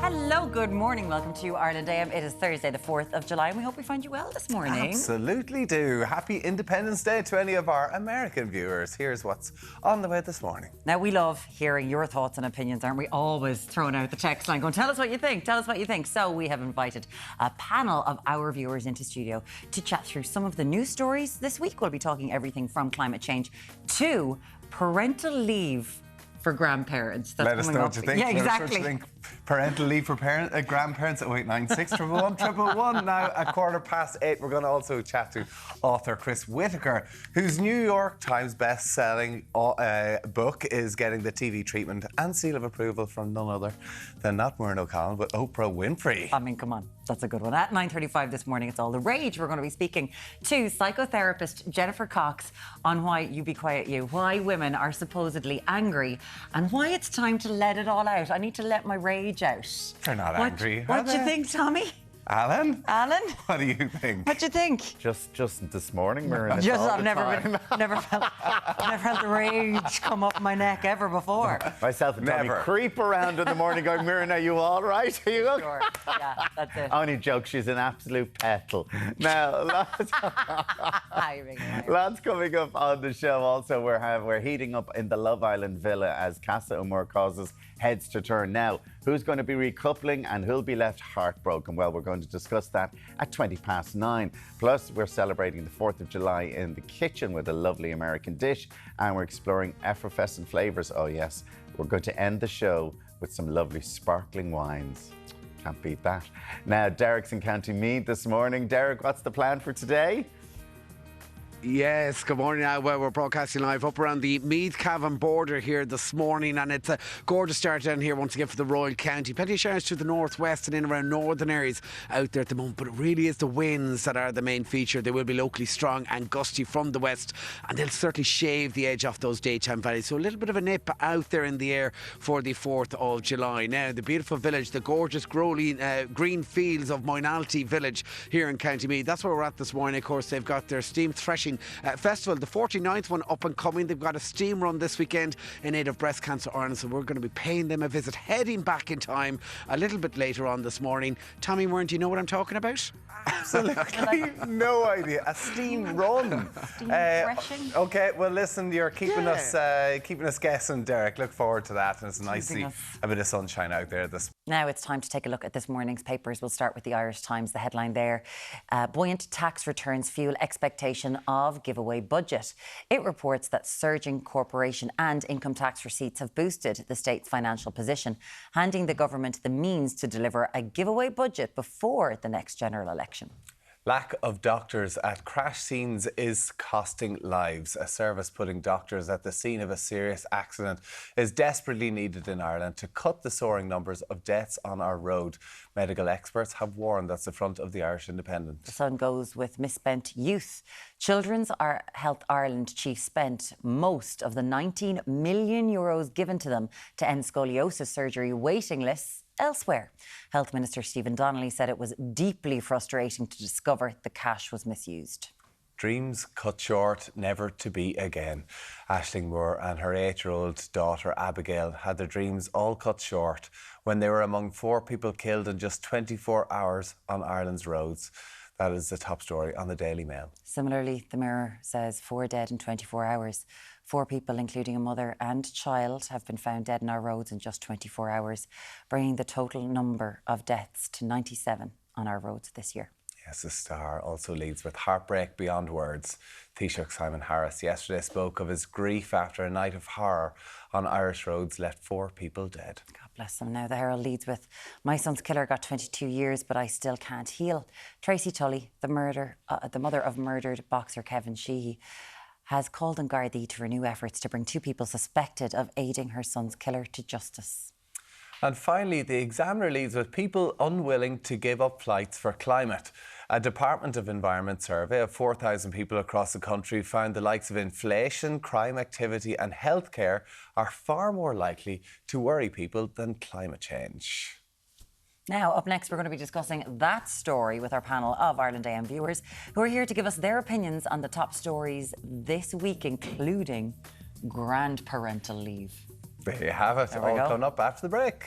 Hello, good morning. Welcome to Ireland AM. It is Thursday, the 4th of July, and we hope we find you well this morning. Absolutely do. Happy Independence Day to any of our American viewers. Here's what's on the way this morning. Now, we love hearing your thoughts and opinions, aren't we? Always throwing out the text line going, tell us what you think, tell us what you think. So we have invited a panel of our viewers into studio to chat through some of the news stories this week. We'll be talking everything from climate change to parental leave for grandparents. Let us know what you think. Yeah, exactly. Let us know what you think. Parental leave for grandparents. 0896 111 Now, at 8:15, we're going to also chat to author Chris Whitaker, whose New York Times best-selling book is getting the TV treatment and seal of approval from none other than not Myrna O'Connell, but Oprah Winfrey. I mean, come on. That's a good one. At 9:35 this morning, it's all the rage. We're going to be speaking to psychotherapist Jennifer Cox on why, you be quiet you, why women are supposedly angry and why it's time to let it all out. I need to let my rage out. They're not angry. What do you think, Tommy? Alan? What do you think? What do you think? Just this morning, Myrna. I've never felt the rage come up my neck ever before. Myself and Tommy creep around in the morning going, Myrna, are you all right? Are you okay? Sure. Yeah, that's it. Only joke, she's an absolute petal. Now, lots coming up on the show. Also, we're heating up in the Love Island villa as Casa Amor causes heads to turn. Now, who's going to be recoupling and who'll be left heartbroken? Well, we're going to discuss that at 9:20. Plus, we're celebrating the 4th of July in the kitchen with a lovely American dish, and we're exploring effervescent flavours. Oh yes, we're going to end the show with some lovely sparkling wines. Can't beat that. Now, Deric's in County Meath this morning. Deric, what's the plan for today? Yes, good morning. Well, we're broadcasting live up around the Meath Cavan border here this morning, and it's a gorgeous start down here once again for the Royal County. Plenty of showers to the northwest and in around northern areas out there at the moment, but it really is the winds that are the main feature. They will be locally strong and gusty from the west, and they'll certainly shave the edge off those daytime valleys. So a little bit of a nip out there in the air for the 4th of July. Now, the beautiful village, the gorgeous green fields of Moynalty village here in County Meath. That's where we're at this morning. Of course, they've got their steam threshing festival, the 49th one up and coming. They've got a steam run this weekend in aid of Breast Cancer Ireland, so we're going to be paying them a visit, heading back in time a little bit later on this morning. Tommy Myrne, do you know what I'm talking about? Absolutely no idea. A steam run. Steam threshing. Okay, well listen, you're keeping us guessing, Deric. Look forward to that, and it's nice to see a bit of sunshine out there this. Now it's time to take a look at this morning's papers. We'll start with the Irish Times. The headline there: buoyant tax returns fuel expectation of giveaway budget. It reports that surging corporation and income tax receipts have boosted the state's financial position, handing the government the means to deliver a giveaway budget before the next general election. Lack of doctors at crash scenes is costing lives. A service putting doctors at the scene of a serious accident is desperately needed in Ireland to cut the soaring numbers of deaths on our road. Medical experts have warned that's the front of the Irish Independent. The Sun goes with misspent youth. Children's Health Ireland chief spent most of the €19 million given to them to end scoliosis surgery waiting lists elsewhere. Health Minister Stephen Donnelly said it was deeply frustrating to discover the cash was misused. Dreams cut short, never to be again. Aisling Moore and her 8-year-old daughter Abigail had their dreams all cut short when they were among 4 people killed in just 24 hours on Ireland's roads. That is the top story on the Daily Mail. Similarly, the Mirror says 4 dead in 24 hours. 4 people, including a mother and child, have been found dead on our roads in just 24 hours, bringing the total number of deaths to 97 on our roads this year. Yes, the Star also leads with heartbreak beyond words. Taoiseach Simon Harris yesterday spoke of his grief after a night of horror on Irish roads left 4 people dead. God bless them. Now the Herald leads with, my son's killer got 22 years, but I still can't heal. Tracy Tully, the mother of murdered boxer Kevin Sheehy, has called on Gardaí to renew efforts to bring 2 people suspected of aiding her son's killer to justice. And finally, the Examiner leads with people unwilling to give up flights for climate. A Department of Environment survey of 4,000 people across the country found the likes of inflation, crime activity and healthcare are far more likely to worry people than climate change. Now, up next, we're going to be discussing that story with our panel of Ireland AM viewers who are here to give us their opinions on the top stories this week, including grandparental leave. There you have it. All coming up after the break.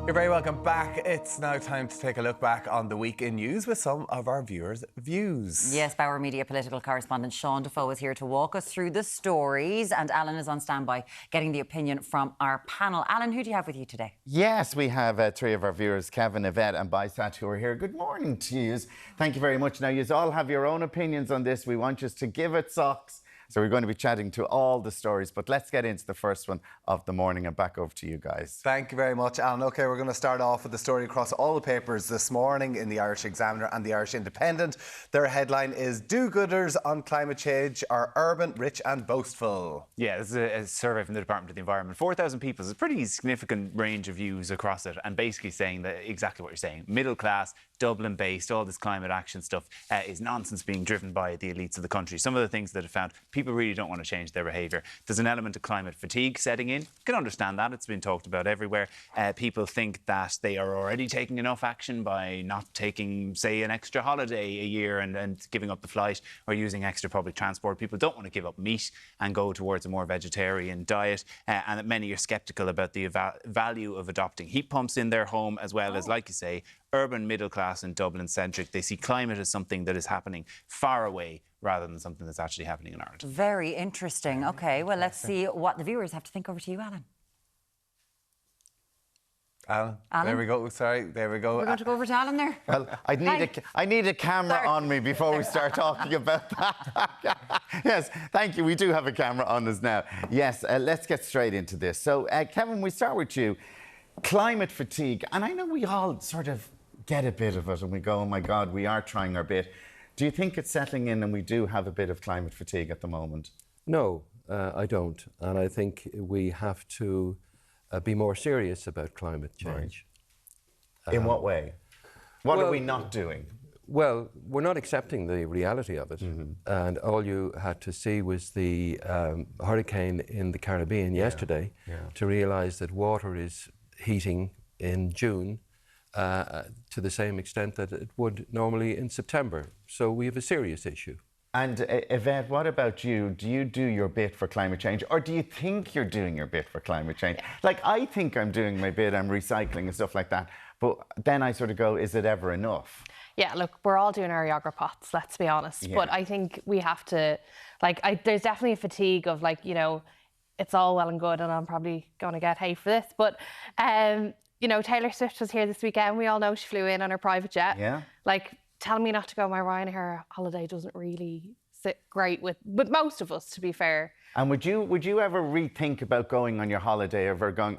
You're very welcome back. It's now time to take a look back on the week in news with some of our viewers' views. Yes, Bauer Media political correspondent Sean Defoe is here to walk us through the stories, and Alan is on standby getting the opinion from our panel. Alan, who do you have with you today? Yes, we have three of our viewers, Kevin, Yvette and Bysat, who are here. Good morning to you. Thank you very much. Now, you all have your own opinions on this. We want you to give it socks. So we're going to be chatting to all the stories, but let's get into the first one of the morning and back over to you guys. Thank you very much, Alan. OK, we're going to start off with the story across all the papers this morning in the Irish Examiner and the Irish Independent. Their headline is "Do-Gooders on Climate Change are Urban, Rich and Boastful." Yeah, this is a survey from the Department of the Environment. 4,000 people. It's a pretty significant range of views across it, and basically saying that exactly what you're saying. Middle class, Dublin-based, all this climate action stuff is nonsense being driven by the elites of the country. Some of the things that have found, people really don't want to change their behaviour. There's an element of climate fatigue setting in. You can understand that. It's been talked about everywhere. People think that they are already taking enough action by not taking, say, an extra holiday a year and giving up the flight or using extra public transport. People don't want to give up meat and go towards a more vegetarian diet. And that many are sceptical about the value of adopting heat pumps in their home, as well as, like you say, urban, middle class and Dublin-centric. They see climate as something that is happening far away rather than something that's actually happening in Ireland. Very interesting. OK, well, let's see what the viewers have to think. Over to you, Alan. Alan? There we go. Sorry, there we go. We're going to go over to Alan there. Well, I need a camera on me before we start talking about that. Yes, thank you. We do have a camera on us now. Yes, let's get straight into this. So, Kevin, we start with you. Climate fatigue, and I know we all sort of get a bit of it and we go, oh my God, we are trying our bit. Do you think it's settling in and we do have a bit of climate fatigue at the moment? No, I don't. And I think we have to be more serious about climate change. Right. In what way? What are we not doing? Well, we're not accepting the reality of it. Mm-hmm. And all you had to see was the hurricane in the Caribbean yesterday to realise that water is heating in June to the same extent that it would normally in September. So we have a serious issue. And Yvette, what about you? Do you do your bit for climate change, or do you think you're doing your bit for climate change? Like, I think I'm doing my bit, I'm recycling and stuff like that, but then I sort of go, is it ever enough? Yeah, look, we're all doing our yoga pots, let's be honest. Yeah. But I think we have to, there's definitely a fatigue of, it's all well and good and I'm probably going to get hate for this, but, Taylor Swift was here this weekend. We all know she flew in on her private jet. Yeah. Telling me not to go on my Ryanair holiday doesn't really sit great with most of us, to be fair. And would you ever rethink about going on your holiday or going,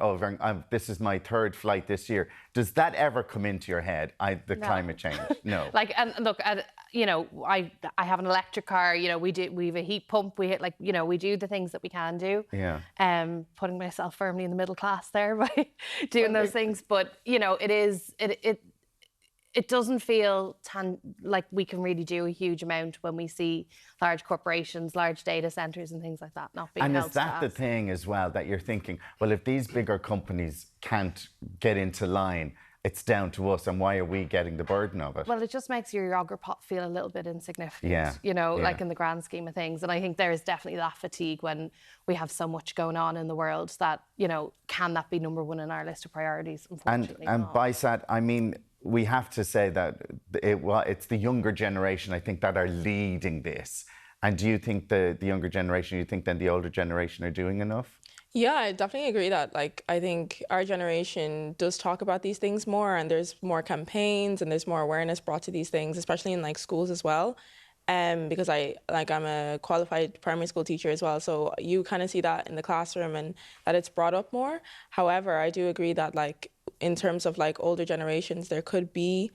this is my third flight this year? Does that ever come into your head, climate change? No. And look, I have an electric car, we have a heat pump, we do the things that we can do. Yeah. Putting myself firmly in the middle class there by doing those things. But, it doesn't feel like we can really do a huge amount when we see large corporations, large data centres and things like that not being held to task. And is that the thing as well, that you're thinking, well, if these bigger companies can't get into line, it's down to us, and why are we getting the burden of it? Well, it just makes your yogurt pot feel a little bit insignificant, like in the grand scheme of things. And I think there is definitely that fatigue when we have so much going on in the world that, can that be number one in our list of priorities? Unfortunately and Bysat, I mean, we have to say that it's the younger generation, I think, that are leading this. And do you think the younger generation, you think then the older generation are doing enough? Yeah, I definitely agree that, I think our generation does talk about these things more, and there's more campaigns and there's more awareness brought to these things, especially in schools as well. Because I'm a qualified primary school teacher as well, so you kind of see that in the classroom and that it's brought up more. However, I do agree that in terms of older generations, there could be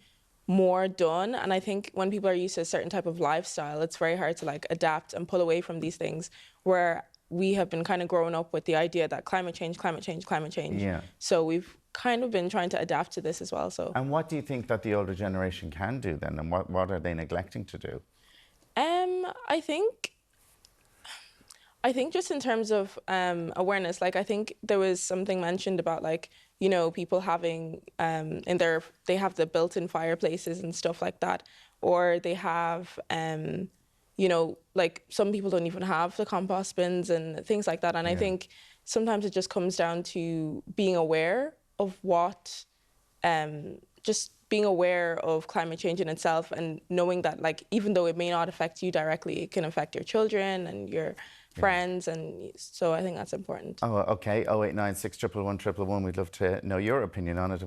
more done. And I think when people are used to a certain type of lifestyle, it's very hard to adapt and pull away from these things, where we have been kind of growing up with the idea that climate change. Yeah. So we've kind of been trying to adapt to this as well. So. And what do you think that the older generation can do then, and what are they neglecting to do? I think just in terms of awareness, I think there was something mentioned about people having they have the built-in fireplaces and stuff like that, or they have some people don't even have the compost bins and things like that. And I think sometimes it just comes down to being aware of what just being aware of climate change in itself and knowing that, like, even though it may not affect you directly, it can affect your children and your friends, and so I think that's important. Oh, okay. 0896 111 111. We'd love to know your opinion on it.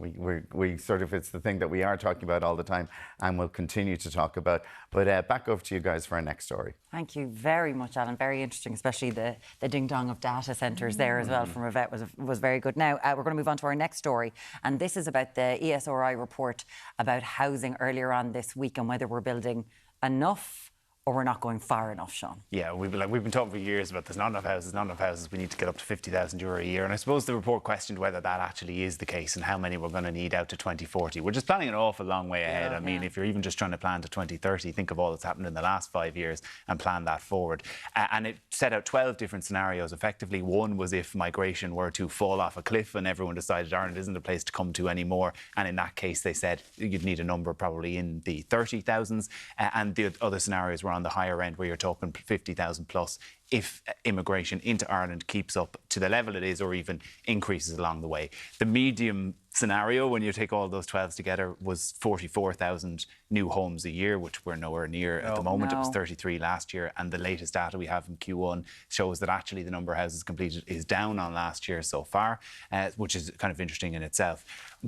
We sort of, it's the thing that we are talking about all the time and will continue to talk about. But back over to you guys for our next story. Thank you very much, Alan. Very interesting, especially the ding-dong of data centres there as well from Revolut was very good. Now, we're going to move on to our next story, and this is about the ESRI report about housing earlier on this week and whether we're building enough or we're not going far enough, Sean. Yeah, we've been talking for years about there's not enough houses, we need to get up to €50,000 a year. And I suppose the report questioned whether that actually is the case and how many we're going to need out to 2040. We're just planning an awful long way ahead. I mean, if you're even just trying to plan to 2030, think of all that's happened in the last 5 years and plan that forward. And it set out 12 different scenarios. Effectively, one was if migration were to fall off a cliff and everyone decided Ireland isn't a place to come to anymore. And in that case, they said you'd need a number probably in the 30,000s. And the other scenarios were on the higher end where you're talking 50,000 plus if immigration into Ireland keeps up to the level it is or even increases along the way. The medium scenario, when you take all those 12s together, was 44,000 new homes a year, which we're nowhere near at the moment. It was 33 last year, and the latest data we have from Q1 shows that actually the number of houses completed is down on last year so far, which is kind of interesting in itself.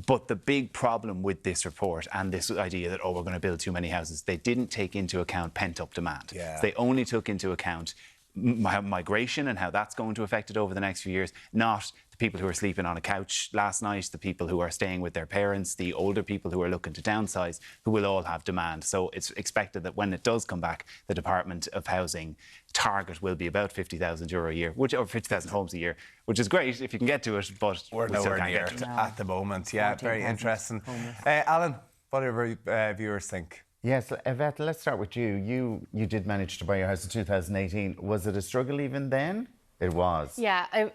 But the big problem with this report and this idea that, we're going to build too many houses, they didn't take into account pent-up demand. They only took into account migration and how that's going to affect it over the next few years, not the people who are sleeping on a couch last night, the people who are staying with their parents, the older people who are looking to downsize, who will all have demand. So it's expected that when it does come back, the Department of Housing target will be about €50,000 a year, or 50,000 homes a year, which is great if you can get to it, but we're nowhere near it at the moment. Yeah, very interesting. Alan, what do our viewers think? Yes, Yvette, let's start with you. You did manage to buy your house in 2018. Was it a struggle even then? It was. Yeah,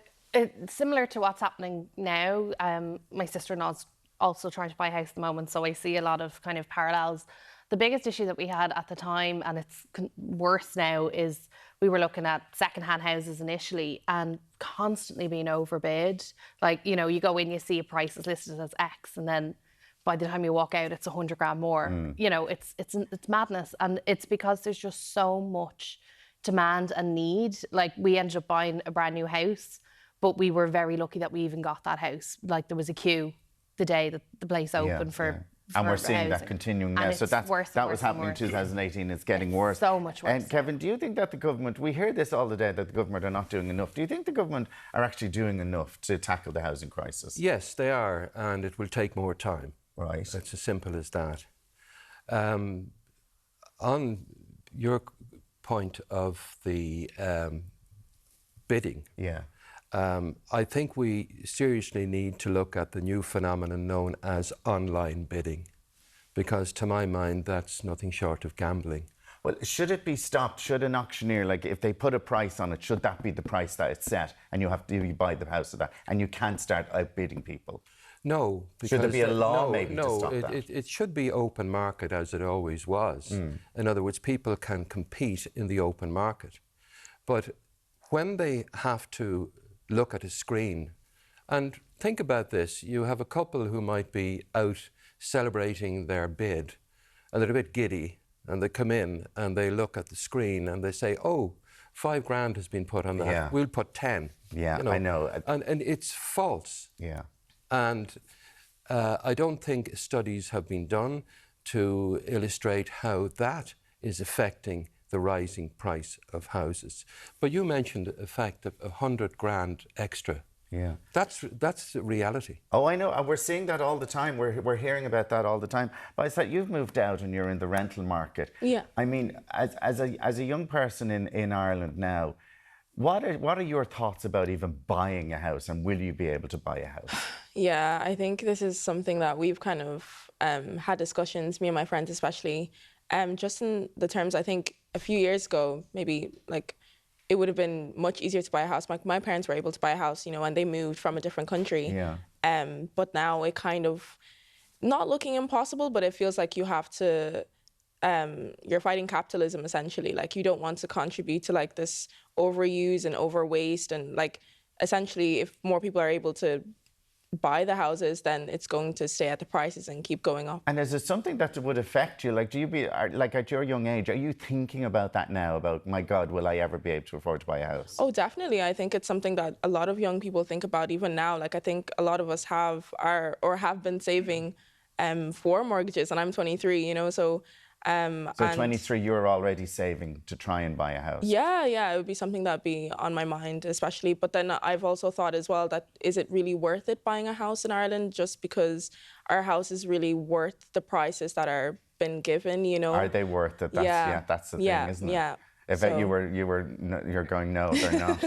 similar to what's happening now. My sister-in-law's also trying to buy a house at the moment, so I see a lot of kind of parallels. The biggest issue that we had at the time, and it's worse now, is we were looking at second-hand houses initially and constantly being overbid. Like, you know, you go in, you see a price is listed as X, and then by the time you walk out, it's 100 grand more. You know, it's madness. And it's because there's just so much demand and need. Like, we ended up buying a brand new house, but we were very lucky that we even got that house. Like, there was a queue the day that the place opened for and we're seeing housing. that continuing now. So that was happening in 2018. It's getting worse. So much worse. And Kevin, do you think that the government, we hear this all the day, that the government are not doing enough. Do you think the government are actually doing enough to tackle the housing crisis? Yes, they are, and it will take more time. Right. It's as simple as that. On your point of the bidding, I think we seriously need to look at the new phenomenon known as online bidding, because to my mind, that's nothing short of gambling. Well, should it be stopped? Should an auctioneer, like if they put a price on it, should that be the price that it's set and you buy the house at that and you can't start outbidding people? No. Should there be a law maybe to stop that? It should be open market as it always was. In other words, people can compete in the open market. But when they have to look at a screen, and think about this, you have a couple who might be out celebrating their bid and they're a bit giddy and they come in and they look at the screen and they say, oh, 5 grand has been put on that, we'll put 10. Yeah, you know? I know. And it's false. Yeah. And I don't think studies have been done to illustrate how that is affecting the rising price of houses. But you mentioned a fact of 100 grand extra. Yeah. That's the reality. Oh, I know. We're seeing that all the time. We're hearing about that all the time. But I said you've moved out and you're in the rental market. Yeah. I mean, as a young person in Ireland now, what are your thoughts about even buying a house, and will you be able to buy a house? Yeah, I think this is something that we've kind of had discussions, me and my friends especially, just in the terms, I think a few years ago, maybe like it would have been much easier to buy a house. My parents were able to buy a house, you know, and they moved from a different country. Yeah. But now it kind of, not looking impossible, but it feels like you have to, you're fighting capitalism essentially. Like, you don't want to contribute to like this overuse and overwaste, and like essentially if more people are able to buy the houses, then it's going to stay at the prices and keep going up. And is it something that would affect you? Like, like at your young age, are you thinking about that now? About, my God, will I ever be able to afford to buy a house? Oh, definitely. I think it's something that a lot of young people think about even now. Like, I think a lot of us have been saving for mortgages, and I'm 23, you know, so... So 23, you're already saving to try and buy a house? Yeah, it would be something that'd be on my mind, especially. But then I've also thought as well that is it really worth it buying a house in Ireland just because our house is really worth the prices that are been given, you know? Are they worth it? That's the thing, isn't it? Yeah. If you're going, no, they're not.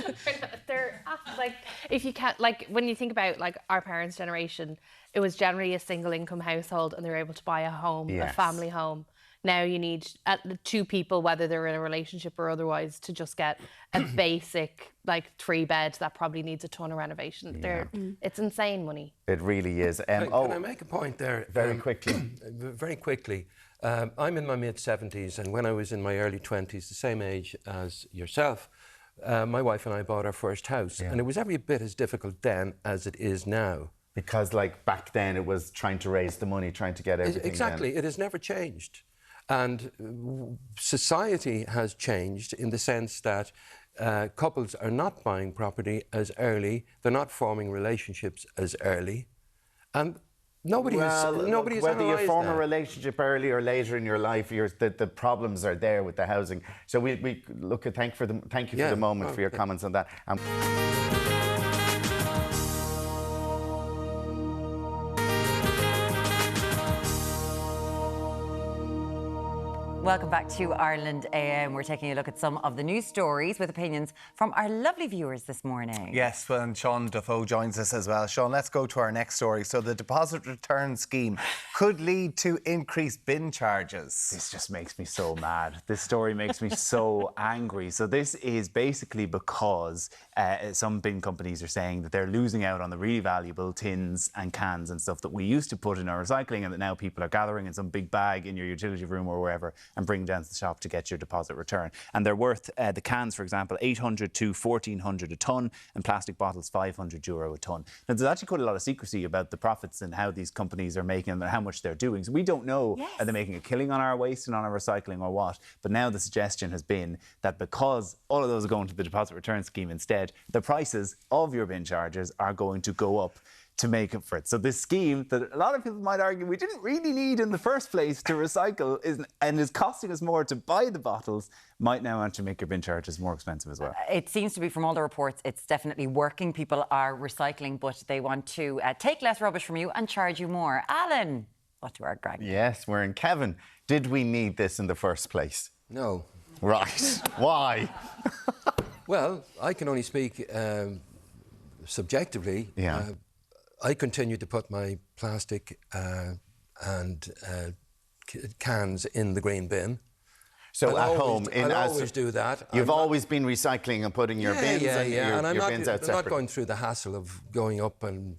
They're like, if you can't, like, when you think about like our parents' generation, it was generally a single income household and they were able to buy a home, a family home. Now you need two people, whether they're in a relationship or otherwise, to just get a basic, like, 3-bed that probably needs a ton of renovation. It's insane money. It really is. Can I make a point there? Very quickly. Very quickly. I'm in my mid-70s, and when I was in my early 20s, the same age as yourself, my wife and I bought our first house. And it was every bit as difficult then as it is now. Because, like, back then it was trying to raise the money, trying to get everything Exactly. It has never changed. And society has changed in the sense that couples are not buying property as early, they're not forming relationships as early, and nobody has whether you form that. a relationship early or later in your life, the problems are there with the housing. So we look at thank you for the moment for your comments on that. Welcome back to Ireland AM. We're taking a look at some of the news stories with opinions from our lovely viewers this morning. Yes, and Sean Defoe joins us as well. Sean, let's go to our next story. So the deposit return scheme could lead to increased bin charges. This just makes me so mad. This story makes me so angry. So this is basically because some bin companies are saying that they're losing out on the really valuable tins and cans and stuff that we used to put in our recycling, and that now people are gathering in some big bag in your utility room or wherever and bring down to the shop to get your deposit return. And they're worth, the cans, for example, 800 to 1,400 a tonne, and plastic bottles €500 a tonne. Now, there's actually quite a lot of secrecy about the profits and how these companies are making them and how much they're doing. So we don't know, are they making a killing on our waste and on our recycling or what? But now the suggestion has been that because all of those are going to the deposit return scheme instead, the prices of your bin charges are going to go up to make up for it. So this scheme that a lot of people might argue we didn't really need in the first place to recycle is costing us more to buy the bottles, might now actually make your bin charges more expensive as well. It seems to be, from all the reports, it's definitely working. People are recycling, but they want to take less rubbish from you and charge you more. Alan, what do our Greg? Yes, we're in. Kevin, did we need this in the first place? No. Right. Why? Well, I can only speak subjectively. Yeah. I continue to put my plastic and cans in the green bin. So I'll at home, I'll always do that. You've always been recycling and putting your bins and your bins out separate. I'm not going through the hassle of going up and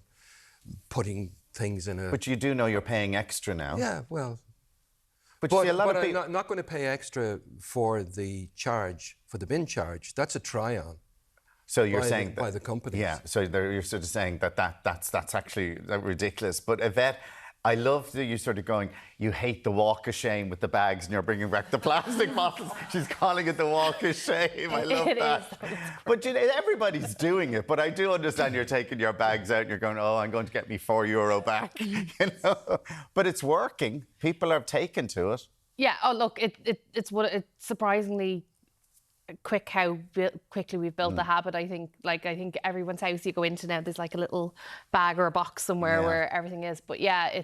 putting things in a... But you do know you're paying extra now. Yeah, well... But you see, a lot of people... I'm not going to pay extra for the charge, for the bin charge. That's a try-on. So you're saying by the companies. Yeah. So you're sort of saying that's actually ridiculous. But Yvette, I love that you're sort of going, you hate the walk of shame with the bags and you're bringing back the plastic bottles. She's calling it the walk of shame. I love that. But you know, everybody's doing it. But I do understand you're taking your bags out and you're going, oh, I'm going to get me €4 back. You know? But it's working. People are taken to it. Yeah. Oh, look, it's surprisingly quick how quickly we've built the habit. I think everyone's house you go into now, there's like a little bag or a box somewhere where everything is. But yeah,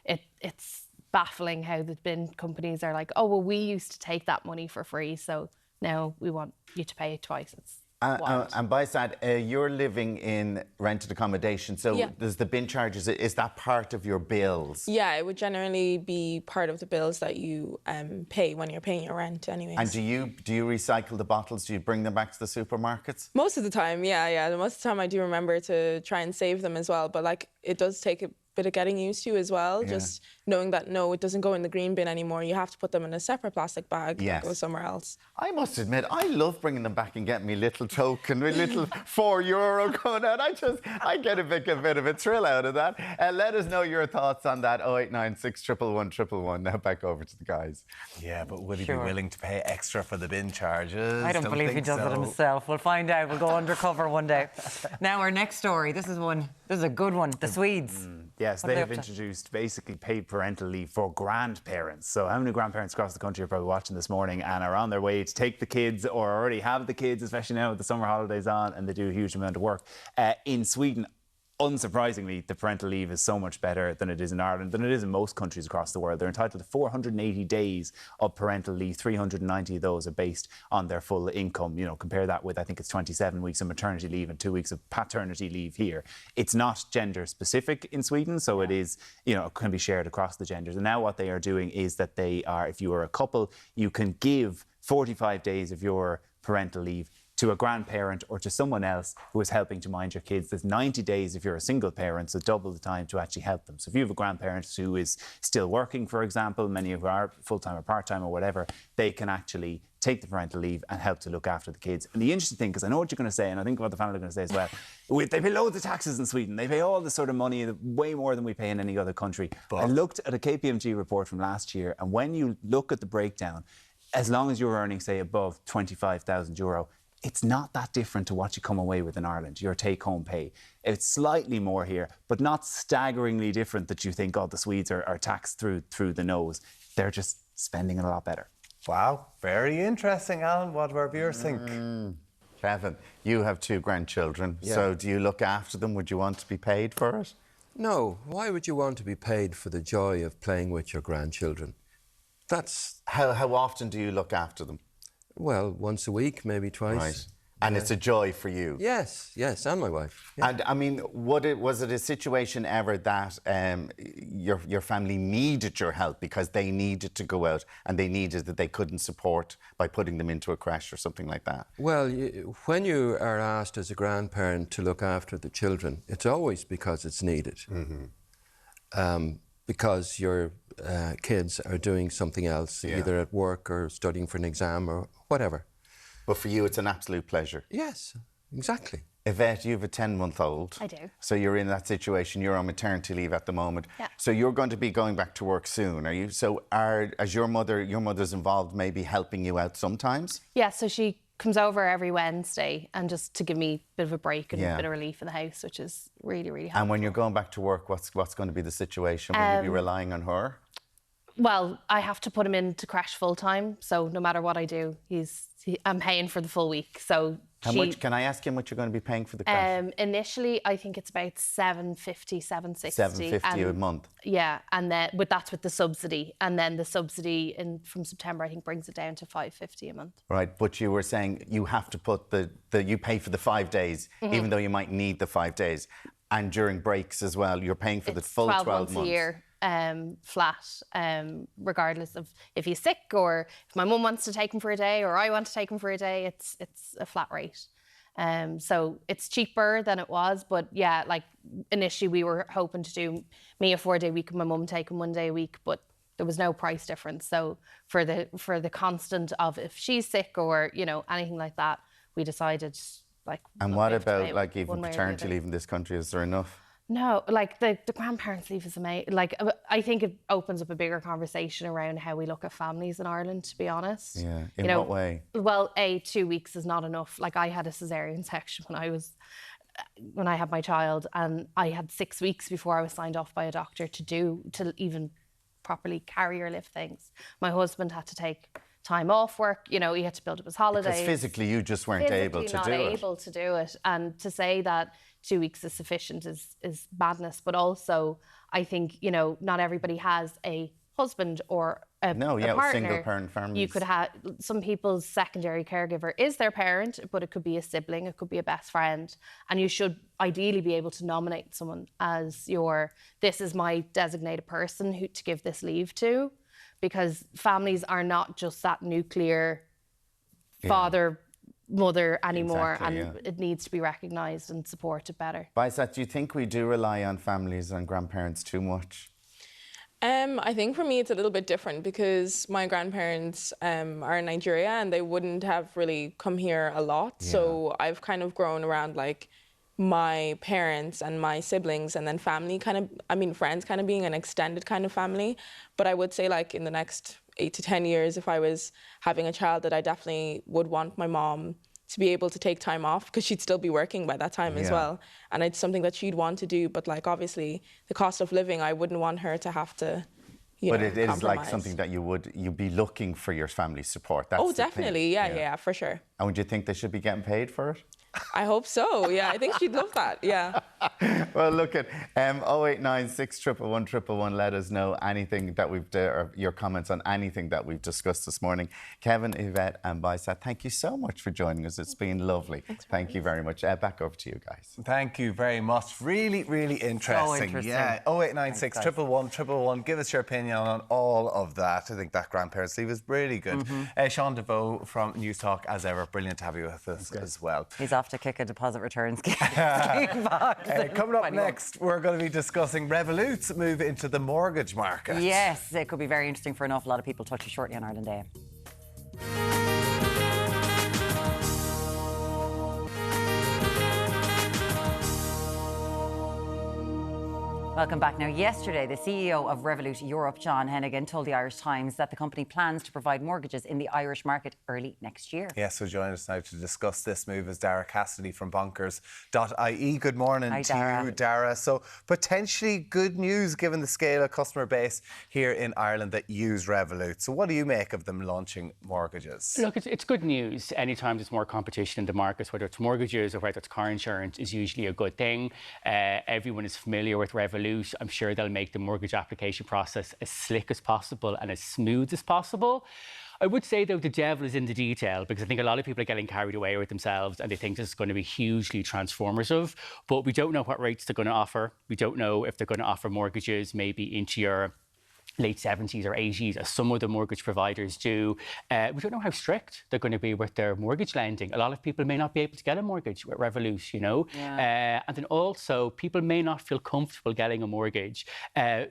it's baffling how the bin companies are like, oh well, we used to take that money for free, so now we want you to pay it twice. It's and by that, you're living in rented accommodation, so there's the bin charges. Is that part of your bills? Yeah, it would generally be part of the bills that you pay when you're paying your rent anyways. And do you recycle the bottles? Do you bring them back to the supermarkets? Most of the time, yeah. Most of the time I do remember to try and save them as well, but like it does take a bit of getting used to as well, just knowing that, no, it doesn't go in the green bin anymore. You have to put them in a separate plastic bag that goes somewhere else. I must admit, I love bringing them back and getting me little token, with little €4 going out. I get a bit of a thrill out of that. Let us know your thoughts on that. 0896 111 111. Now back over to the guys. Yeah, but would he be willing to pay extra for the bin charges? I don't believe he does it himself. We'll find out. We'll go undercover one day. Now, our next story. This is a good one. The Swedes. Yes, they have introduced basically paid parental leave for grandparents. So how many grandparents across the country are probably watching this morning and are on their way to take the kids or already have the kids, especially now with the summer holidays on, and they do a huge amount of work. In Sweden, unsurprisingly, the parental leave is so much better than it is in Ireland, than it is in most countries across the world. They're entitled to 480 days of parental leave. 390 of those are based on their full income. You know, compare that with, I think it's 27 weeks of maternity leave and 2 weeks of paternity leave here. It's not gender specific in Sweden, so it is, you know, it can be shared across the genders. And now what they are doing is that they are, if you are a couple, you can give 45 days of your parental leave to a grandparent or to someone else who is helping to mind your kids. There's 90 days if you're a single parent, so double the time to actually help them. So if you have a grandparent who is still working, for example, many of who are full-time or part-time or whatever, they can actually take the parental leave and help to look after the kids. And the interesting thing, because I know what you're going to say, and I think what the family are going to say as well, they pay loads of taxes in Sweden. They pay all this sort of money, way more than we pay in any other country. But I looked at a KPMG report from last year, and when you look at the breakdown, as long as you're earning, say, above €25,000, it's not that different to what you come away with in Ireland, your take-home pay. It's slightly more here, but not staggeringly different that you think, oh, the Swedes are taxed through the nose. They're just spending it a lot better. Wow, very interesting, Alan. What do our viewers think? Kevin, you have 2 grandchildren, so do you look after them? Would you want to be paid for it? No. Why would you want to be paid for the joy of playing with your grandchildren? That's... How often do you look after them? Well, once a week, maybe twice. Right. And it's a joy for you? Yes, and my wife. Yeah. And, I mean, was it a situation ever that your family needed your help because they needed to go out and they needed that they couldn't support by putting them into a creche or something like that? Well, when you are asked as a grandparent to look after the children, it's always because it's needed. Because your kids are doing something else, either at work or studying for an exam or whatever. But for you, it's an absolute pleasure. Yes, exactly. Yvette, you have a 10-month-old. I do. So you're in that situation. You're on maternity leave at the moment. Yeah. So you're going to be going back to work soon, are you? So as your mother's involved, maybe helping you out sometimes? Yeah, so she comes over every Wednesday and just to give me a bit of a break and a bit of relief in the house, which is really, really helpful. And when you're going back to work, what's going to be the situation? Will you be relying on her? Well, I have to put him into creche full time, so no matter what I do, I'm paying for the full week. So how much? Can I ask him what you're going to be paying for the creche? Initially, I think it's about $750, $760. $750 a month. Yeah, and then that's with the subsidy, and then the subsidy from September, I think, brings it down to $550 a month. Right, but you were saying you have to put you pay for the 5 days, even though you might need the 5 days, and during breaks as well, you're paying for the full 12 months a year. Flat, regardless of if he's sick or if my mum wants to take him for a day or I want to take him for a day, it's a flat rate. So it's cheaper than it was, but yeah, like initially we were hoping to do me a 4-day week and my mum take him 1 day a week, but there was no price difference. So for the constant of if she's sick or, you know, anything like that, we decided like... And what about like even paternity leave in this country? Is there enough? No, like the grandparents' leave is amazing. Like I think it opens up a bigger conversation around how we look at families in Ireland, to be honest. Yeah, in what way? Well, 2 weeks is not enough. Like I had a cesarean section when I had my child, and I had 6 weeks before I was signed off by a doctor to even properly carry or lift things. My husband had to take time off work, you know, he had to build up his holidays. Because physically you just weren't able to do it. And to say that 2 weeks is sufficient is madness. But also, I think, you know, not everybody has a husband or a partner. Single parent families. You could have, some people's secondary caregiver is their parent, but it could be a sibling, it could be a best friend. And you should ideally be able to nominate someone as this is my designated person to give this leave to. Because families are not just that nuclear father, mother anymore, it needs to be recognised and supported better. Baisat, do you think we do rely on families and grandparents too much? I think for me it's a little bit different because my grandparents are in Nigeria and they wouldn't have really come here a lot. Yeah. So I've kind of grown around like my parents and my siblings and then family friends kind of being an extended kind of family. But I would say like in the next 8 to 10 years, if I was having a child, that I definitely would want my mom to be able to take time off because she'd still be working by that time as well. And it's something that she'd want to do. But like obviously the cost of living, I wouldn't want her to have to, But it is like compromise. something that you'd be looking for your family support. That's the thing. Definitely. Yeah, for sure. And would you think they should be getting paid for it? I hope so. Yeah, I think she'd love that. Yeah. Well, look at 0896 111 111. Let us know anything that we've or your comments on anything that we've discussed this morning. Kevin, Yvette, and Baisat, thank you so much for joining us. It's been lovely. Thank you very much. Back over to you guys. Thank you very much. Really, really interesting. interesting. Yeah. 0896 111 111. Give us your opinion on all of that. I think that grandparents leave is really good. Sean DeVoe from News Talk, as ever, brilliant to have you with us as well. He's off to kick a deposit return scheme. Coming up next, we're going to be discussing Revolut's move into the mortgage market. Yes, it could be very interesting for an awful lot of people. Touch you shortly on Ireland Day. Welcome back. Now, yesterday, the CEO of Revolut Europe, John Hennigan, told the Irish Times that the company plans to provide mortgages in the Irish market early next year. Yes, so join us now to discuss this move is Dara Cassidy from bonkers.ie. Good morning to you, Dara. So potentially good news given the scale of customer base here in Ireland that use Revolut. So what do you make of them launching mortgages? Look, it's good news. Anytime there's more competition in the markets, whether it's mortgages or whether it's car insurance, is usually a good thing. Everyone is familiar with Revolut. I'm sure they'll make the mortgage application process as slick as possible and as smooth as possible. I would say, though, the devil is in the detail, because I think a lot of people are getting carried away with themselves and they think this is going to be hugely transformative. But we don't know what rates they're going to offer. We don't know if they're going to offer mortgages maybe into your late 70s or 80s, as some of the mortgage providers do. We don't know how strict they're going to be with their mortgage lending. A lot of people may not be able to get a mortgage with Revolut, you know. And then also, people may not feel comfortable getting a mortgage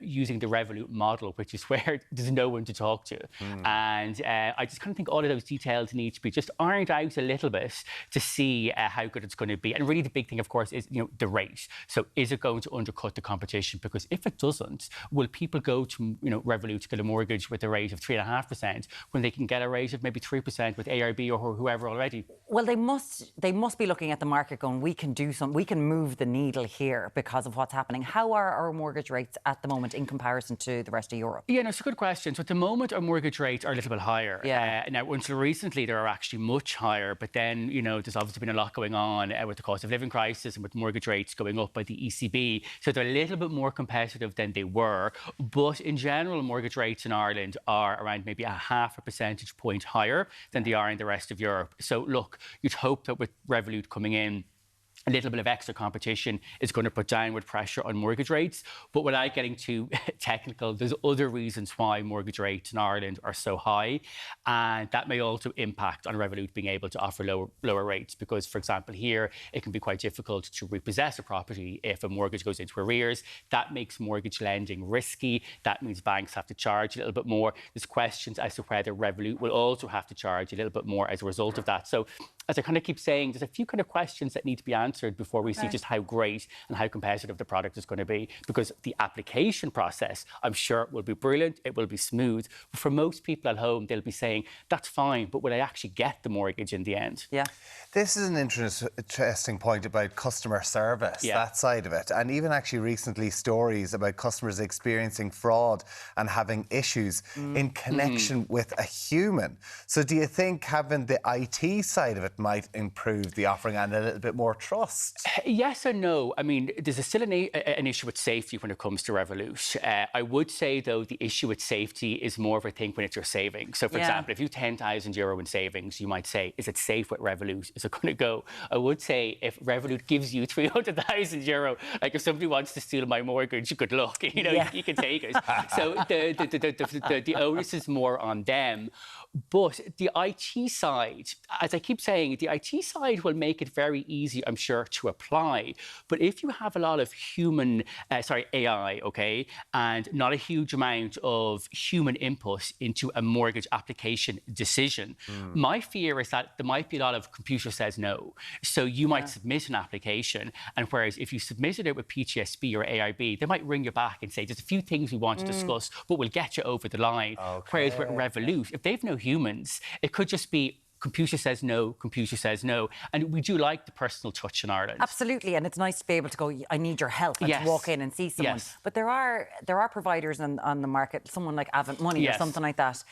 using the Revolut model, which is where there's no one to talk to. And I just kind of think all of those details need to be just ironed out a little bit to see how good it's going to be. And really the big thing, of course, is, you know, the rate. So is it going to undercut the competition? Because if it doesn't, will people go to, you know, Revolut to get a mortgage with a rate of 3.5% when they can get a rate of maybe 3% with AIB or whoever already? Well, they must be looking at the market going, we can do something, we can move the needle here because of what's happening. How are our mortgage rates at the moment in comparison to the rest of Europe? Yeah, no, it's a good question. So at the moment, our mortgage rates are a little bit higher. Now, until recently, they are actually much higher. But then, you know, there's obviously been a lot going on with the cost of living crisis and with mortgage rates going up by the ECB. So they're a little bit more competitive than they were. But in general, mortgage rates in Ireland are around maybe 0.5 percentage point higher than they are in the rest of Europe. So look, you'd hope that with Revolut coming in, a little bit of extra competition is going to put downward pressure on mortgage rates. But without getting too technical, there's other reasons why mortgage rates in Ireland are so high. And that may also impact on Revolut being able to offer lower rates. Because, for example, here, it can be quite difficult to repossess a property if a mortgage goes into arrears. That makes mortgage lending risky. That means banks have to charge a little bit more. There's questions as to whether Revolut will also have to charge a little bit more as a result of that. So, as I kind of keep saying, there's a few kind of questions that need to be answered before we see just how great and how competitive the product is going to be. Because the application process, I'm sure, will be brilliant, it will be smooth. But for most people at home, they'll be saying, that's fine, but will I actually get the mortgage in the end? Yeah. This is an interesting point about customer service, that side of it. And even actually recently stories about customers experiencing fraud and having issues in connection with a human. So do you think having the IT side of it might improve the offering and a little bit more trust? Yes and no. I mean, there's still an issue with safety when it comes to Revolut. I would say, though, the issue with safety is more of a thing when it's your savings. So, for example, if you have 10,000 euro in savings, you might say, is it safe with Revolut? Is it going to go? I would say if Revolut gives you 300,000 euro, like if somebody wants to steal my mortgage, good luck. You know, you can take it. So the onus is more on them. But the IT side, as I keep saying, thing. The IT side will make it very easy, I'm sure, to apply. But if you have a lot of AI, okay, and not a huge amount of human input into a mortgage application decision, my fear is that there might be a lot of computer says no. So you might submit an application, and whereas if you submitted it with PTSB or AIB, they might ring you back and say, there's a few things we want to discuss, but we'll get you over the line. Okay. Whereas with Revolut, if they've no humans, it could just be computer says no, computer says no. And we do like the personal touch in Ireland. Absolutely, and it's nice to be able to go, I need your help, and to walk in and see someone. Yes. But there are providers on the market, someone like Avant Money or something like that,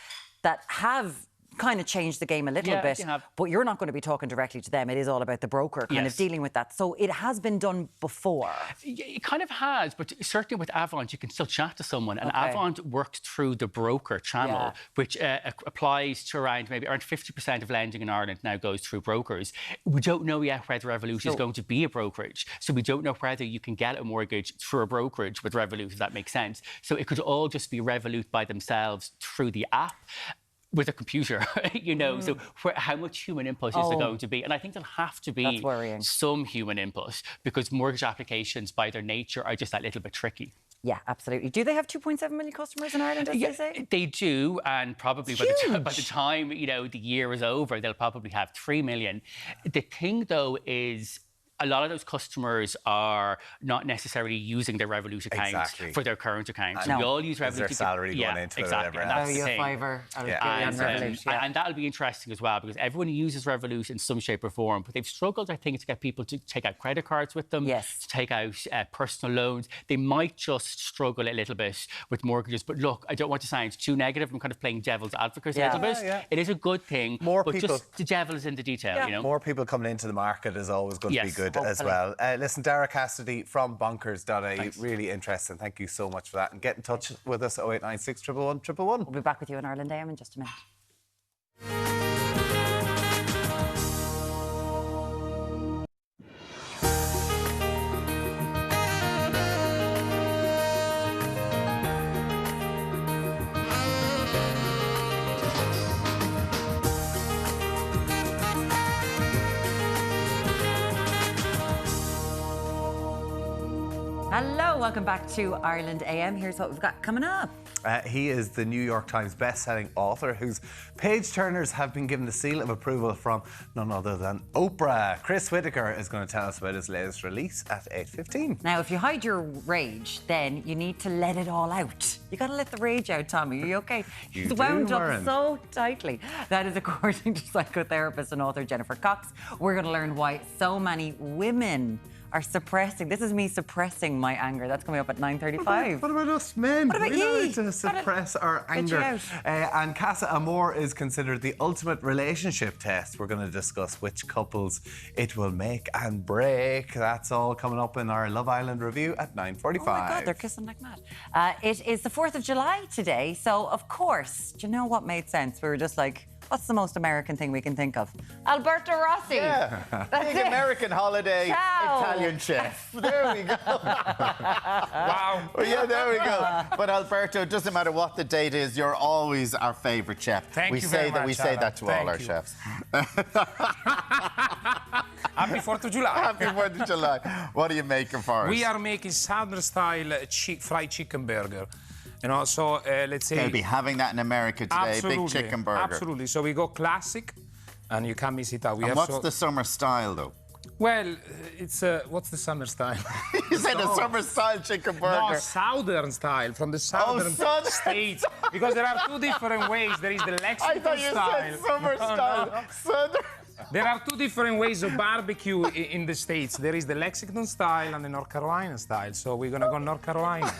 that have kind of changed the game a little bit, but you're not going to be talking directly to them. It is all about the broker kind of dealing with that. So it has been done before. It kind of has, but certainly with Avant, you can still chat to someone. And Avant works through the broker channel, which applies to around 50% of lending in Ireland now goes through brokers. We don't know yet whether Revolut is going to be a brokerage. So we don't know whether you can get a mortgage through a brokerage with Revolut, if that makes sense. So it could all just be Revolut by themselves through the app. With a computer, so how much human input is there going to be? And I think there'll have to be some human input because mortgage applications by their nature are just that little bit tricky. Yeah, absolutely. Do they have 2.7 million customers in Ireland, as they say? They do, and probably by the time, the year is over, they'll probably have 3 million. The thing, though, is a lot of those customers are not necessarily using their Revolut account for their current account. So we all use Revolut. Their salary going into exactly. it. And that's the thing. And that'll be interesting as well because everyone uses Revolut in some shape or form, but they've struggled, I think, to get people to take out credit cards with them, to take out personal loans. They might just struggle a little bit with mortgages. But look, I don't want to sound too negative. I'm kind of playing devil's advocate a little bit. It is a good thing, but just the devil is in the detail. More people coming into the market is always going to be good as well. Listen, Deric Cassidy from bonkers.ie, really interesting. Thank you so much for that. And get in touch with us, 0896 111 111. We'll be back with you on Ireland AM in just a minute. Hello, welcome back to Ireland AM. Here's what we've got coming up. He is the New York Times best-selling author whose page-turners have been given the seal of approval from none other than Oprah. Chris Whitaker is going to tell us about his latest release at 8:15. Now, if you hide your rage, then you need to let it all out. You got to let the rage out, Tommy. Are you okay? He's wound up so tightly. That is according to psychotherapist and author Jennifer Cox. We're going to learn why so many women are suppressing. This is me suppressing my anger. That's coming up at 9:35. What about us men? What about we you? need to suppress our anger. And Casa Amor is considered the ultimate relationship test. We're going to discuss which couples it will make and break. That's all coming up in our Love Island review at 9:45. Oh my God, they're kissing like mad. It is the 4th of July today, so of course, do you know what made sense? We were just like, what's the most American thing we can think of? Alberto Rossi. Yeah, big American holiday, Italian chef. There we go. Wow. Well, yeah, there we go. But Alberto, it doesn't matter what the date is, you're always our favourite chef. Thank you very much, We say that to all our chefs. Happy 4th of July. Happy 4th of July. What are you making for us? We are making Southern style fried chicken burger. So let's say... They'll be having that in America today, absolutely, big chicken burger. Absolutely. So we go classic, and you can miss it out. What's the summer style, though? Well, it's... what's the summer style? You said a summer style chicken burger. No, Southern style, from the southern states. Because there are two different ways. There is the Lexington style. I thought you said summer style. No. Southern. There are two different ways of barbecue in the States. There is the Lexington style and the North Carolina style. So we're going to go North Carolina.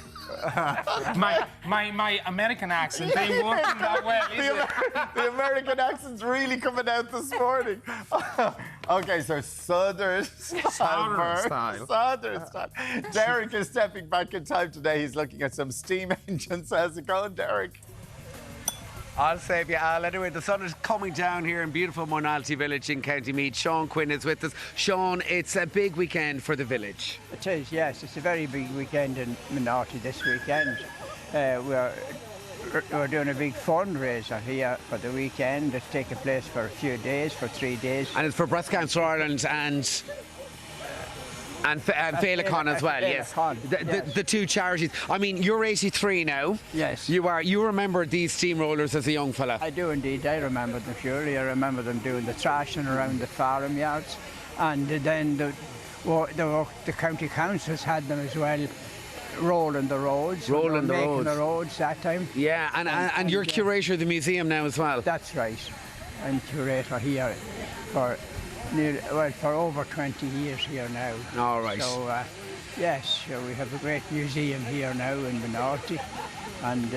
my American accent ain't working that well, is it? The American accent's really coming out this morning. Okay, so Southern style. Southern style. Deric is stepping back in time today. He's looking at some steam engines. How's it going, Deric? I'll save you, Al. Anyway, the sun is coming down here in beautiful Moynalty village in County Meath. Sean Quinn is with us. Sean, it's a big weekend for the village. It is, yes. It's a very big weekend in Moynalty this weekend. We're we're doing a big fundraiser here for the weekend. It's taking place for a few days, for 3 days. And it's for Breast Cancer Ireland and Féileacán as well, yes. The two charities. I mean, you're 83 now. Yes. You are. You remember these steamrollers as a young fella? I do indeed. I remember them surely. I remember them doing the thrashing around the farm yards. And then the county councils had them as well, rolling the roads. Rolling the making roads. the roads that time. Yeah, and you're curator of the museum now as well. That's right. I'm curator here for over 20 years here now. All right. So, yes, we have a great museum here now in Moynalty, and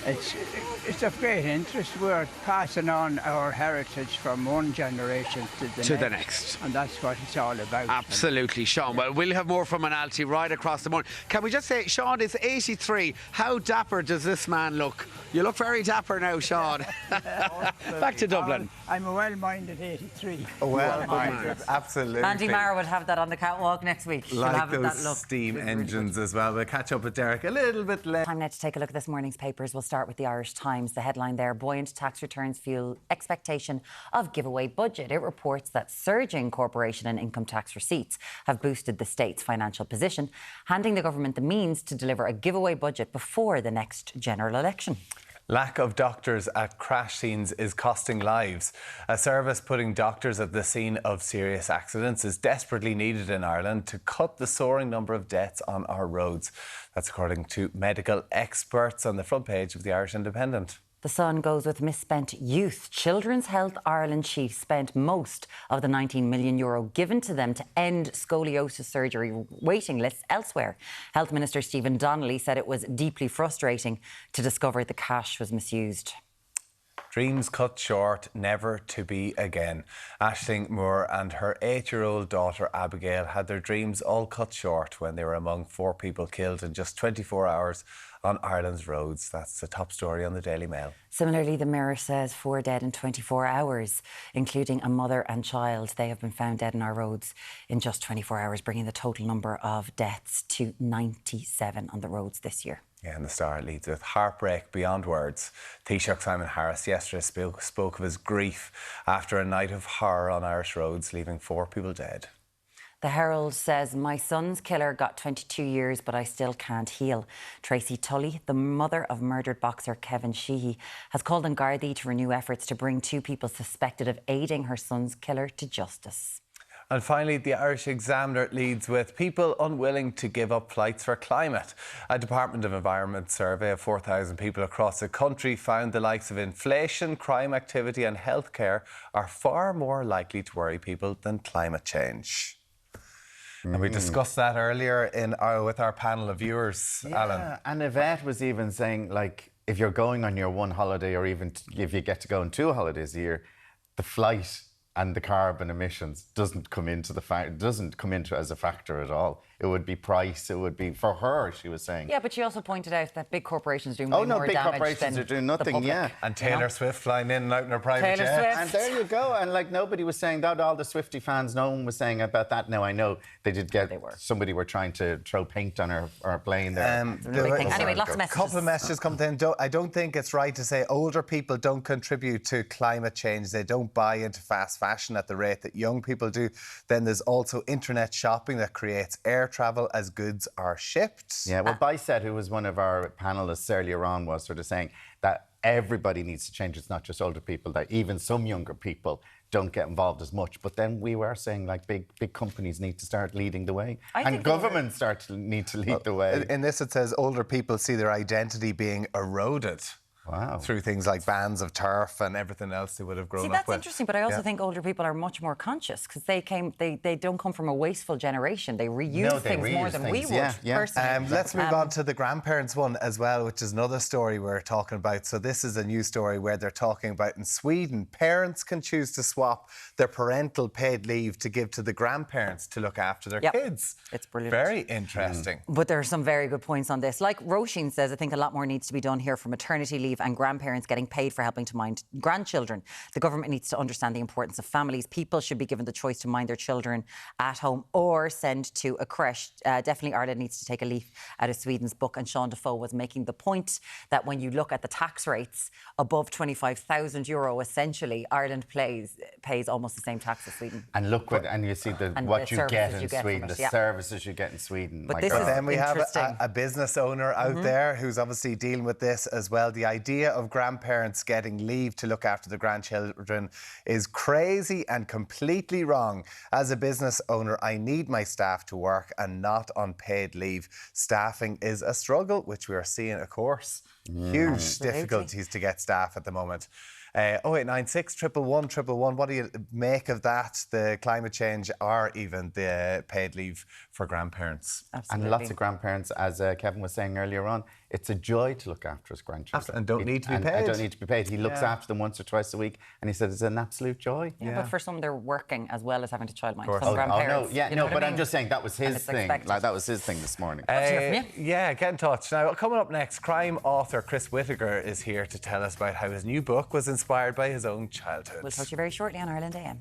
it's of great interest. We're passing on our heritage from one generation to the next. And that's what it's all about. Absolutely, Sean. Well, we'll have more from Moynalty right across the morning. Can we just say, Sean is 83. How dapper does this man look? You look very dapper now, Sean. Back to Dublin. I'm a well-minded 83. Well-minded, absolutely. Andy Mara will have that on the catwalk next week. She'll Like have those that look. steam engines as well. We'll catch up with Deric a little bit later. Time now to take a look at this morning's papers. We'll start with the Irish Times. The headline there, buoyant tax returns fuel expectation of giveaway budget. It reports that surging corporation and income tax receipts have boosted the state's financial position, handing the government the means to deliver a giveaway budget before the next general election. Lack of doctors at crash scenes is costing lives. A service putting doctors at the scene of serious accidents is desperately needed in Ireland to cut the soaring number of deaths on our roads. That's according to medical experts on the front page of the Irish Independent. The Sun goes with misspent youth. Children's Health Ireland chief spent most of the €19 million given to them to end scoliosis surgery waiting lists elsewhere. Health Minister Stephen Donnelly said it was deeply frustrating to discover the cash was misused. Dreams cut short, never to be again. Aisling Moore and her 8-year-old daughter Abigail had their dreams all cut short when they were among 4 people killed in just 24 hours on Ireland's roads. That's the top story on the Daily Mail. Similarly, the Mirror says 4 dead in 24 hours, including a mother and child. They have been found dead on our roads in just 24 hours, bringing the total number of deaths to 97 on the roads this year. Yeah, and the Star leads with heartbreak beyond words. Taoiseach Simon Harris yesterday spoke of his grief after a night of horror on Irish roads, leaving 4 people dead. The Herald says, my son's killer got 22 years, but I still can't heal. Tracy Tully, the mother of murdered boxer Kevin Sheehy, has called on Gardaí to renew efforts to bring 2 people suspected of aiding her son's killer to justice. And finally, the Irish Examiner leads with people unwilling to give up flights for climate. A Department of Environment survey of 4,000 people across the country found the likes of inflation, crime activity and healthcare are far more likely to worry people than climate change. And we discussed that earlier with our panel of viewers, Alan. And Yvette was even saying, like, if you're going on your one holiday or even if you get to go on 2 holidays a year, the flight and the carbon emissions doesn't come into as a factor at all. It would be price, it would be for her, she was saying. Yeah, but she also pointed out that big corporations do more damage big corporations than are doing nothing, the yeah. And Taylor Swift flying in and out in her private Taylor jet. Swift. And there you go. And like nobody was saying that, all the Swiftie fans, no one was saying about that. Now I know they did get somebody were trying to throw paint on her plane there. Anyway, lots of messages. A couple of messages come in. I don't think it's right to say older people don't contribute to climate change. They don't buy into fast fashion at the rate that young people do. Then there's also internet shopping that creates air travel as goods are shipped. Yeah, well, Bicet, who was one of our panellists earlier on, was sort of saying that everybody needs to change. It's not just older people, that even some younger people don't get involved as much. But then we were saying, like, big companies need to start leading the way. And governments need to lead the way. In this, it says older people see their identity being eroded. Wow. Through things like bands of turf and everything else they would have grown up with. That's interesting, but I also think older people are much more conscious because they don't come from a wasteful generation. They reuse things more than we would, personally. Let's move on to the grandparents one as well, which is another story we're talking about. So this is a new story where they're talking about in Sweden, parents can choose to swap their parental paid leave to give to the grandparents to look after their kids. It's brilliant. Very interesting. But there are some very good points on this. Like Roisin says, I think a lot more needs to be done here for maternity leave leave and grandparents getting paid for helping to mind grandchildren. The government needs to understand the importance of families. People should be given the choice to mind their children at home or send to a creche. Definitely Ireland needs to take a leaf out of Sweden's book. And Sean Defoe was making the point that when you look at the tax rates above €25,000, essentially Ireland pays almost the same tax as Sweden. And look and you see what you get in Sweden, the services you get in Sweden. But then we have a business owner out there who's obviously dealing with this as well. The idea of grandparents getting leave to look after the grandchildren is crazy and completely wrong. As a business owner, I need my staff to work and not on paid leave. Staffing is a struggle, which we are seeing, of course. Huge difficulties to get staff at the moment. 0896 111 111. What do you make of that? The climate change or even the paid leave for grandparents? Absolutely. And lots of grandparents, as Kevin was saying earlier on, it's a joy to look after his grandchildren. And don't need to be paid. I don't need to be paid. He looks after them once or twice a week, and he said it's an absolute joy. But for some, they're working as well as having to childmind. Some grandparents. I'm just saying that was his thing. Like that was his thing this morning. Yeah, get in touch. Now, coming up next, crime author Chris Whitaker is here to tell us about how his new book was inspired by his own childhood. We'll talk to you very shortly on Ireland AM.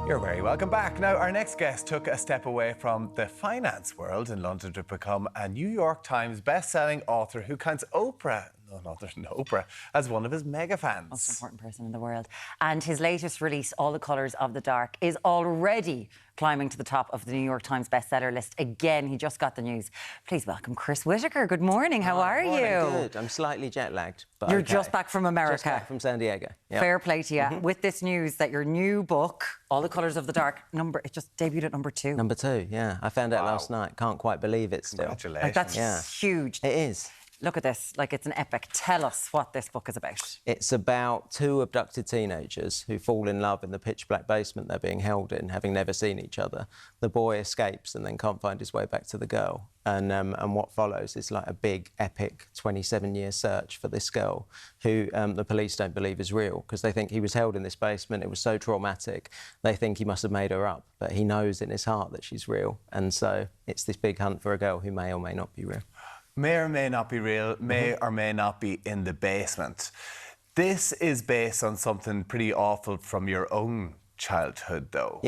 You're very welcome back. Now, our next guest took a step away from the finance world in London to become a New York Times best-selling author who counts Oprah, none other than Oprah, as one of his mega fans. Most important person in the world. And his latest release, All the Colours of the Dark, is already climbing to the top of the New York Times bestseller list again. He just got the news. Please welcome Chris Whitaker. Good morning. How are you? Good. I'm slightly jet-lagged, but you're just back from America. Just back from San Diego. Yep. Fair play to you. With this news that your new book, All the Colours of the Dark, it just debuted at number 2. Number 2, yeah. I found out last night. Can't quite believe it still. Congratulations. That's huge. It is. Look at this, like it's an epic. Tell us what this book is about. It's about 2 abducted teenagers who fall in love in the pitch-black basement they're being held in, having never seen each other. The boy escapes and then can't find his way back to the girl. And what follows is like a big, epic 27-year search for this girl who the police don't believe is real because they think he was held in this basement. It was so traumatic. They think he must have made her up, but he knows in his heart that she's real. And so it's this big hunt for a girl who may or may not be real. May or may not be real, may or may not be in the basement. This is based on something pretty awful from your own childhood, though.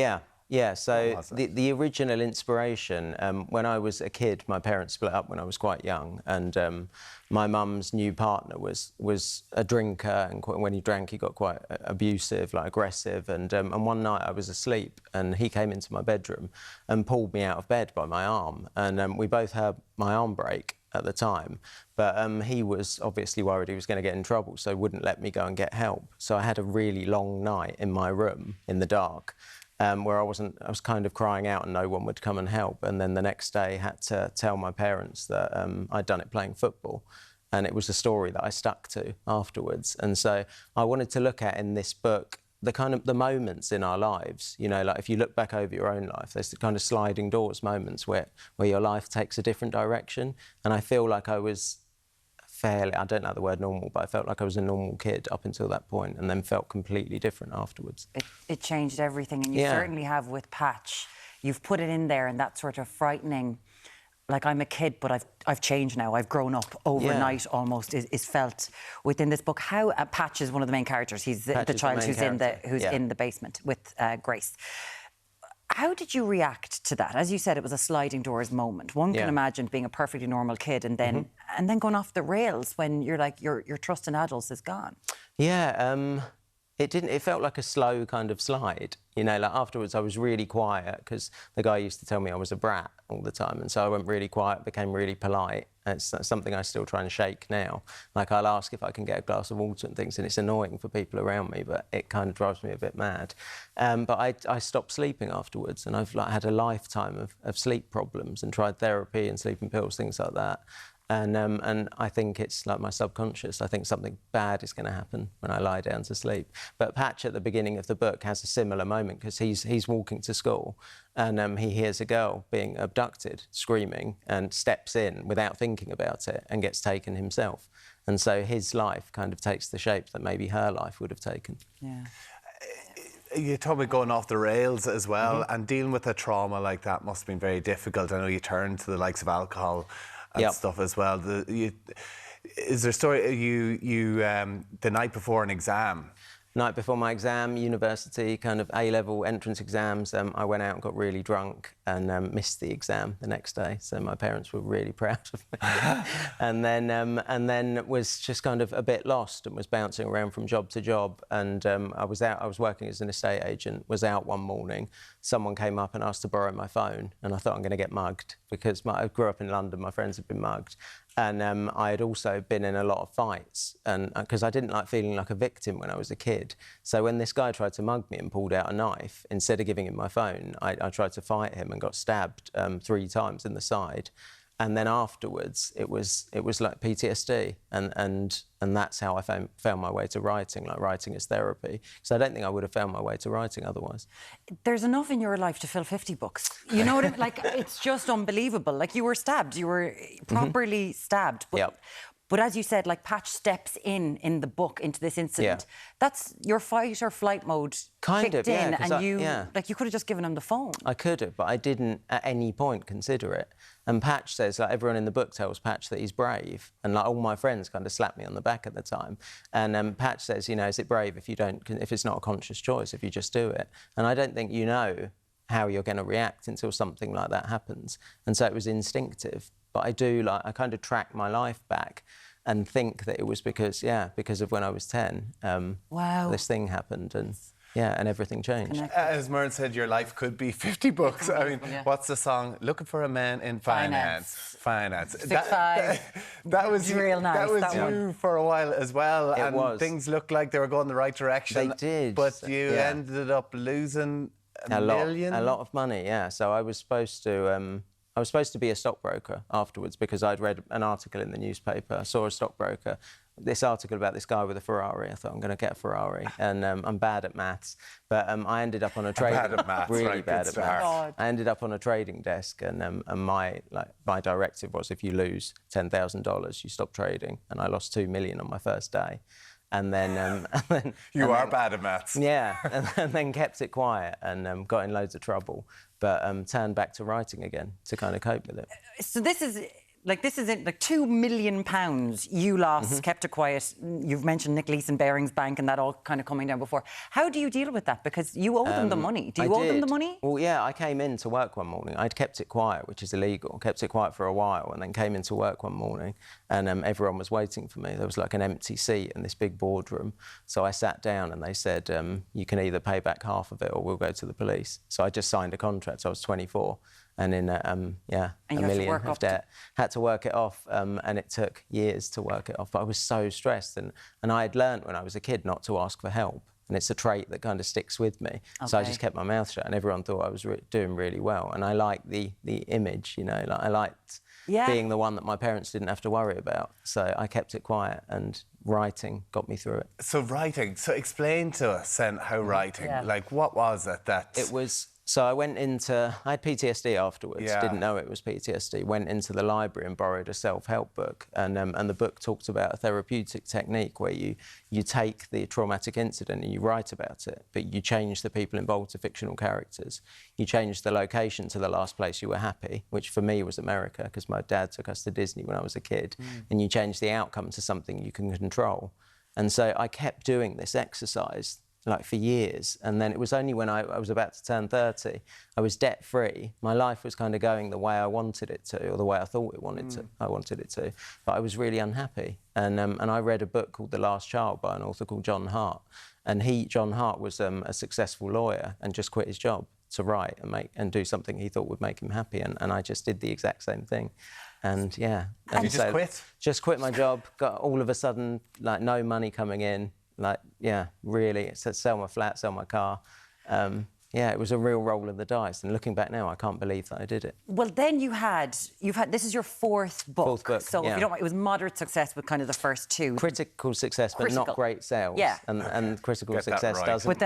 Yeah, so the original inspiration, when I was a kid, my parents split up when I was quite young, and my mum's new partner was a drinker, and when he drank, he got quite abusive, like aggressive, and one night I was asleep, and he came into my bedroom and pulled me out of bed by my arm, and we both had my arm break at the time, but he was obviously worried he was going to get in trouble, so wouldn't let me go and get help. So I had a really long night in my room in the dark, where I was kind of crying out and no one would come and help. And then the next day had to tell my parents that I'd done it playing football. And it was a story that I stuck to afterwards. And so I wanted to look at in this book the moments in our lives, you know, like if you look back over your own life, there's the kind of sliding doors moments where your life takes a different direction. And I feel like I was I don't know the word normal, but I felt like I was a normal kid up until that point and then felt completely different afterwards. It changed everything, and you certainly have with Patch. You've put it in there, and that sort of frightening, like I'm a kid, but I've changed now, I've grown up overnight almost, is felt within this book. How Patch is one of the main characters. He's the child who's in the basement with Grace. How did you react to that? As you said, it was a sliding doors moment. One can imagine being a perfectly normal kid and then going off the rails when you're like your trust in adults is gone. Yeah, it felt like a slow kind of slide. You know, like afterwards I was really quiet because the guy used to tell me I was a brat all the time, and so I went really quiet, became really polite. It's something I still try and shake now. Like I'll ask if I can get a glass of water and things, and it's annoying for people around me, but it kind of drives me a bit mad. But I stopped sleeping afterwards, and I've had a lifetime of sleep problems and tried therapy and sleeping pills, things like that. And I think it's like my subconscious. I think something bad is going to happen when I lie down to sleep. But Patch at the beginning of the book has a similar moment because he's walking to school and he hears a girl being abducted, screaming, and steps in without thinking about it and gets taken himself. And so his life kind of takes the shape that maybe her life would have taken. Yeah. you talk about going off the rails as well, and dealing with a trauma like that must have been very difficult. I know you turned to the likes of alcohol and stuff as well. Is there a story the night before an exam? Night before my exam, university, kind of A-level entrance exams, I went out and got really drunk and missed the exam the next day. So my parents were really proud of me. and then was just kind of a bit lost and was bouncing around from job to job. And I was working as an estate agent, was out one morning. Someone came up and asked to borrow my phone. And I thought, I'm going to get mugged because I grew up in London, my friends had been mugged. And I had also been in a lot of fights, and because I didn't like feeling like a victim when I was a kid. So when this guy tried to mug me and pulled out a knife, instead of giving him my phone, I tried to fight him and got stabbed 3 times in the side. And then afterwards, it was like PTSD, and that's how I found my way to writing, like writing as therapy. So I don't think I would have found my way to writing otherwise. There's enough in your life to fill 50 books. You know what I mean? Like, it's just unbelievable. Like, you were stabbed, you were properly stabbed. But as you said, like, Patch steps in the book into this incident. That's your fight or flight mode kicked in, and you could have just given him the phone. I could have, but I didn't at any point consider it. And Patch says, like, everyone in the book tells Patch that he's brave, and like all my friends kind of slapped me on the back at the time. And Patch says, you know, is it brave if it's not a conscious choice, if you just do it? And I don't think you know how you're going to react until something like that happens. And so it was instinctive. But I kind of track my life back and think that it was because of when I was 10. This thing happened and everything changed. As Mern said, your life could be 50 books. I mean, what's the song? Looking for a man in finance. That was real nice. That was you for a while as well. It was. Things looked like they were going the right direction. They did. But you ended up losing a million? A lot of money, yeah. So I was supposed to be a stockbroker afterwards because I'd read an article in the newspaper. I saw a stockbroker, this article about this guy with a Ferrari. I thought, I'm going to get a Ferrari. And I'm bad at maths. But I ended up on a trading... Bad at maths, really right, bad at maths. I ended up on a trading desk, and my directive was, if you lose $10,000, you stop trading. And I lost $2 million on my first day. And then... you are bad at maths. Yeah, and then kept it quiet and got in loads of trouble. But turned back to writing again to kind of cope with it. So this is it, like £2 million you lost, kept it quiet. You've mentioned Nick Leeson, Barings Bank, and that all kind of coming down before. How do you deal with that? Because you owe them the money. Do you owe them the money? Well, yeah, I came in to work one morning. I'd kept it quiet, which is illegal. Kept it quiet for a while, and then came into work one morning, and everyone was waiting for me. There was like an empty seat in this big boardroom. So I sat down, and they said, you can either pay back half of it or we'll go to the police. So I just signed a contract. I was 24. And in a million of debt. Had to work it off, and it took years to work it off. But I was so stressed, and I had learnt when I was a kid not to ask for help. And it's a trait that kind of sticks with me. Okay. So I just kept my mouth shut, and everyone thought I was doing really well. And I liked the image, you know, like I liked being the one that my parents didn't have to worry about. So I kept it quiet, and writing got me through it. So writing, so explain to us then how writing, like what was it that... It was... So I had PTSD afterwards, didn't know it was PTSD, went into the library and borrowed a self-help book. And the book talked about a therapeutic technique where you take the traumatic incident and you write about it, but you change the people involved to fictional characters. You change the location to the last place you were happy, which for me was America, because my dad took us to Disney when I was a kid. And you change the outcome to something you can control. And so I kept doing this exercise like for years, and then it was only when I was about to turn 30, I was debt-free. My life was kind of going the way I wanted it to, or the way I thought I wanted it to, but I was really unhappy. And I read a book called The Last Child by an author called John Hart, and John Hart was a successful lawyer and just quit his job to write and do something he thought would make him happy, and I just did the exact same thing. And yeah. And you just quit? Just quit my job, got all of a sudden like no money coming in. Like, really, it said sell my flat, sell my car. It was a real roll of the dice. And looking back now, I can't believe that I did it. Well, then you've had, this is your fourth book. Fourth book, so if you don't mind, it was moderate success with kind of the first two. Critical success, but not great sales. Yeah. And critical success doesn't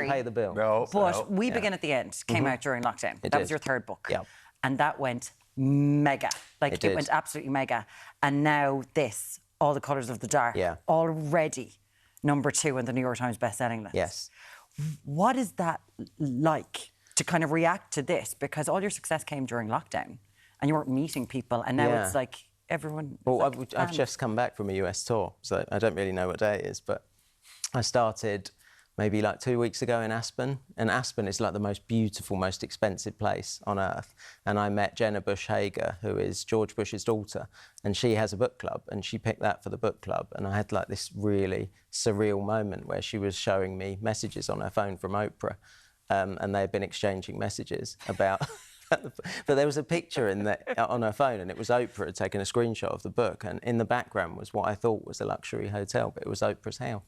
pay the bill. But We Begin at the End came out during lockdown. That was your third book. Yeah. And that went mega. Like, it went absolutely mega. And now this, All the Colours of the Dark, already #2 on the New York Times bestselling list. Yes. What is that like to kind of react to this? Because all your success came during lockdown and you weren't meeting people, and now it's like everyone... Well, I've just come back from a US tour, so I don't really know what day it is, but I started maybe like 2 weeks ago in Aspen, and Aspen is like the most beautiful, most expensive place on earth. And I met Jenna Bush Hager, who is George Bush's daughter, and she has a book club, and she picked that for the book club. And I had like this really surreal moment where she was showing me messages on her phone from Oprah, and they had been exchanging messages about... But there was a picture on her phone, and it was Oprah had taken a screenshot of the book, and in the background was what I thought was a luxury hotel, but it was Oprah's house.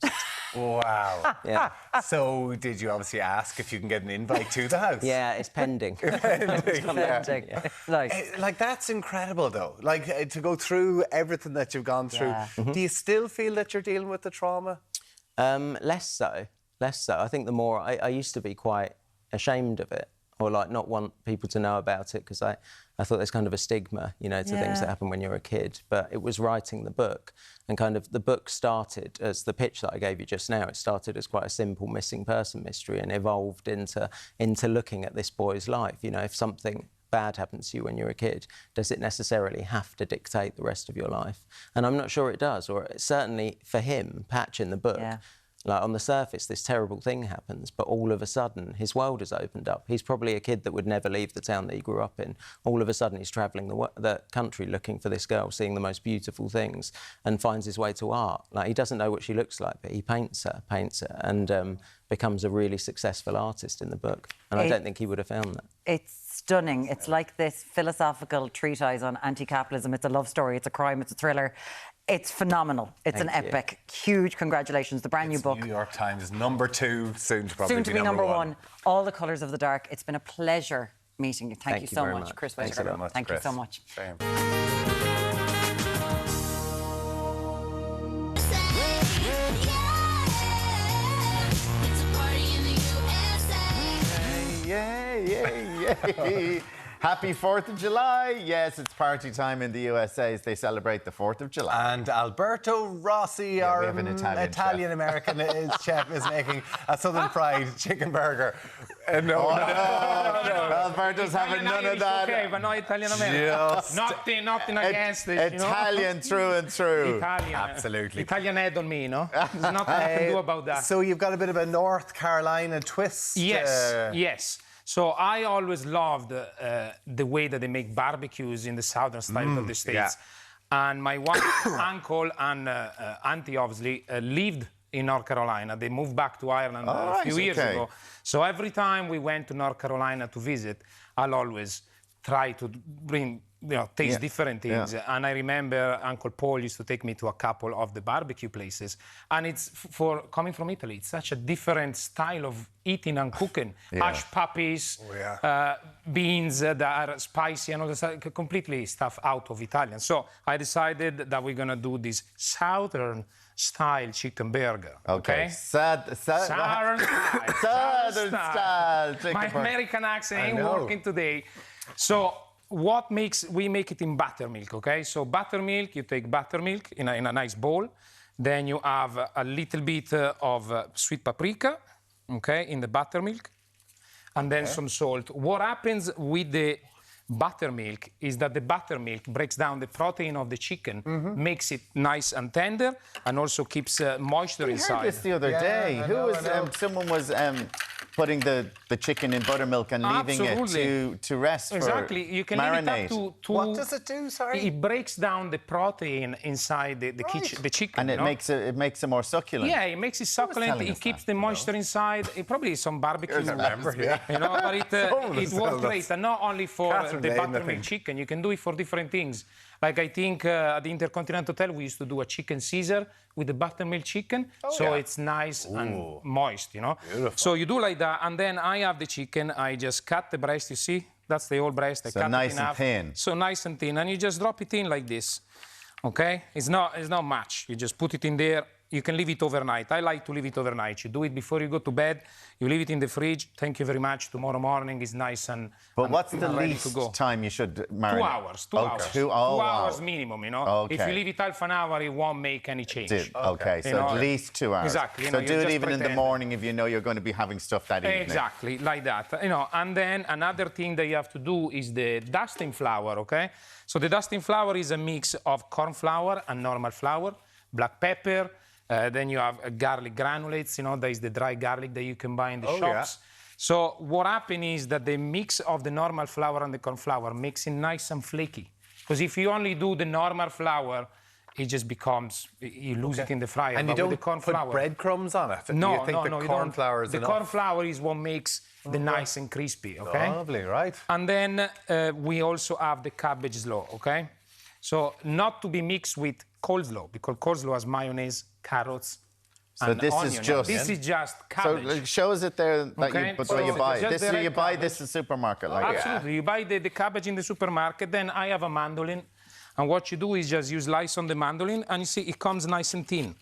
Wow. Yeah. So did you obviously ask if you can get an invite to the house? Yeah, it's pending. Pending. Yeah. Nice. Like, that's incredible, though. Like, to go through everything that you've gone through. Yeah. Do you still feel that you're dealing with the trauma? Less so. I think the more... I used to be quite ashamed of it, or like not want people to know about it, because I thought there's kind of a stigma, you know, to things that happen when you're a kid. But it was writing the book, and kind of the book started as the pitch that I gave you just now. It started as quite a simple missing person mystery and evolved into looking at this boy's life. You know, if something bad happens to you when you're a kid, does it necessarily have to dictate the rest of your life? And I'm not sure it does, or certainly for him, Patch in the book, like on the surface, this terrible thing happens, but all of a sudden his world has opened up. He's probably a kid that would never leave the town that he grew up in. All of a sudden he's travelling the country looking for this girl, seeing the most beautiful things, and finds his way to art. Like, he doesn't know what she looks like, but he paints her, and becomes a really successful artist in the book. And I don't think he would have found that. It's stunning. It's like this philosophical treatise on anti-capitalism. It's a love story, it's a crime, it's a thriller. It's phenomenal. It's an epic. Huge congratulations. The brand new book. New York Times, #2, soon to probably be number one. All the Colours of the Dark. It's been a pleasure meeting you. Thank you so very much, Chris Thanks Whitaker. very much, Thank you Chris. so much. Same. Yay. Happy 4th of July. Yes, it's party time in the USA as they celebrate the 4th of July. And Alberto Rossi, our Italian-American chef, is making a Southern Fried chicken burger. No. Alberto's having none of that. Okay, but not Italian-American. Nothing against it, Italian through and through. Italian. Absolutely. Italian head on me, no? There's nothing I can do about that. So you've got a bit of a North Carolina twist. Yes. So I always loved the way that they make barbecues in the southern style of the States. Yeah. And my one uncle and auntie, obviously, lived in North Carolina. They moved back to Ireland a few years ago. So every time we went to North Carolina to visit, I'll always try to bring, taste different things. Yeah. And I remember Uncle Paul used to take me to a couple of the barbecue places. And it's, for coming from Italy, it's such a different style of eating and cooking. Hush puppies, beans that are spicy and all this, completely stuff out of Italian. So I decided that we're going to do this southern style chicken burger. Okay. Southern style chicken My burger. American accent ain't working today. So we make it in buttermilk, okay? So buttermilk, you take buttermilk in a nice bowl. Then you have a little bit of sweet paprika, okay, in the buttermilk. And then some salt. What happens with the buttermilk is that the buttermilk breaks down the protein of the chicken, makes it nice and tender, and also keeps moisture inside. I heard this the other day. Someone was putting the chicken in buttermilk and leaving it to rest Exactly. for You can marinate. leave it up to... What does it do, sorry? It breaks down the protein inside the chicken. And it makes it more succulent. Yeah, it makes it succulent. It keeps the moisture inside. It probably is some barbecue. But it works great. And not only for the buttermilk chicken, you can do it for different things. Like I think at the Intercontinental Hotel, we used to do a chicken Caesar with the buttermilk chicken. It's nice and moist, Beautiful. So you do like that, and then I have the chicken. I just cut the breast, you see? That's the whole breast. I cut nice it in and half. thin. So nice and thin, and you just drop it in like this, okay? It's not much. You just put it in there, you can leave it overnight. I like to leave it overnight. You do it before you go to bed. You leave it in the fridge. Thank you very much. Tomorrow morning is nice and. But what's the ready least to go. time you should marinate? 2 hours. 2 hours. 2 hours minimum. You know. Okay. If you leave it half an hour, it won't make any change. Okay, so at least 2 hours. Exactly. So do it even in the morning if you know you're going to be having stuff that evening. Exactly, like that. You know, and then another thing that you have to do is the dusting flour. Okay. So the dusting flour is a mix of corn flour and normal flour, black pepper. Then you have garlic granulates, you know, that is the dry garlic that you can buy in the shops. Yeah. So what happens is that the mix of the normal flour and the corn flour makes it nice and flaky. Because if you only do the normal flour, it just becomes, you lose it in the fryer. And you don't put breadcrumbs on it? No, you think the corn flour is enough? The corn flour is what makes the nice and crispy, okay? Lovely, right. And then we also have the cabbage slaw, okay? So not to be mixed with coleslaw, because coleslaw has mayonnaise, carrots, and this onion. is just... This is just cabbage. So show us it there that okay? you buy. You buy cabbage. this in the supermarket? Like Absolutely. You buy the cabbage in the supermarket, then I have a mandolin, and what you do is just you slice on the mandolin, and you see it comes nice and thin.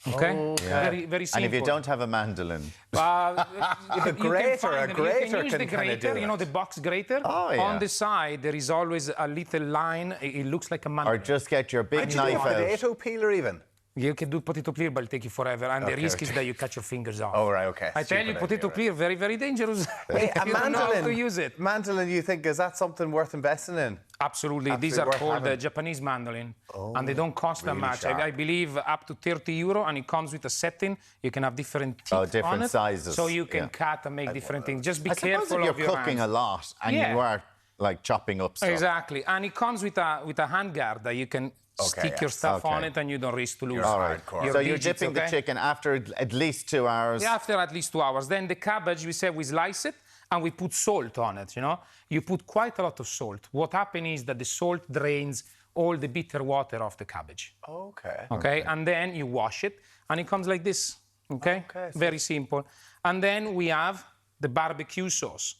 Okay? Very, very simple. And if you don't have a mandolin? a grater can kind of do it. You know, the box grater? Oh, yeah. On the side, there is always a little line. It looks like a mandolin. Or just get your big knife out. Potato peeler even? You can do potato peeler, but it'll take you forever. And the risk is that you cut your fingers off. Oh, right, okay. I tell you, potato peeler, very, very dangerous. Wait, a you don't know how to use it. Mandolin, you think, is that something worth investing in? Absolutely. These are called Japanese mandolin. And they don't cost that much. I believe up to €30, and it comes with a setting. You can have different teeth different on it, sizes. So you can cut and make different things. Just be careful if you're of your cooking hands. a lot and you are like chopping up stuff. Exactly. And it comes with a hand guard that you can stick your stuff on it, and you don't risk to lose. All right. So you're dipping the chicken after at least 2 hours? Yeah, after at least 2 hours. Then the cabbage, we say we slice it, and we put salt on it, you know. You put quite a lot of salt. What happens is that the salt drains all the bitter water of the cabbage. Okay. And then you wash it, and it comes like this. Okay. Very simple. And then we have the barbecue sauce.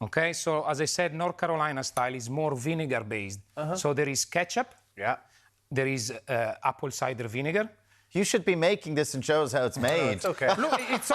Okay. So as I said, North Carolina style is more vinegar based. So there is ketchup. Yeah. There is apple cider vinegar. You should be making this and show us how it's made. It's okay. Look, it's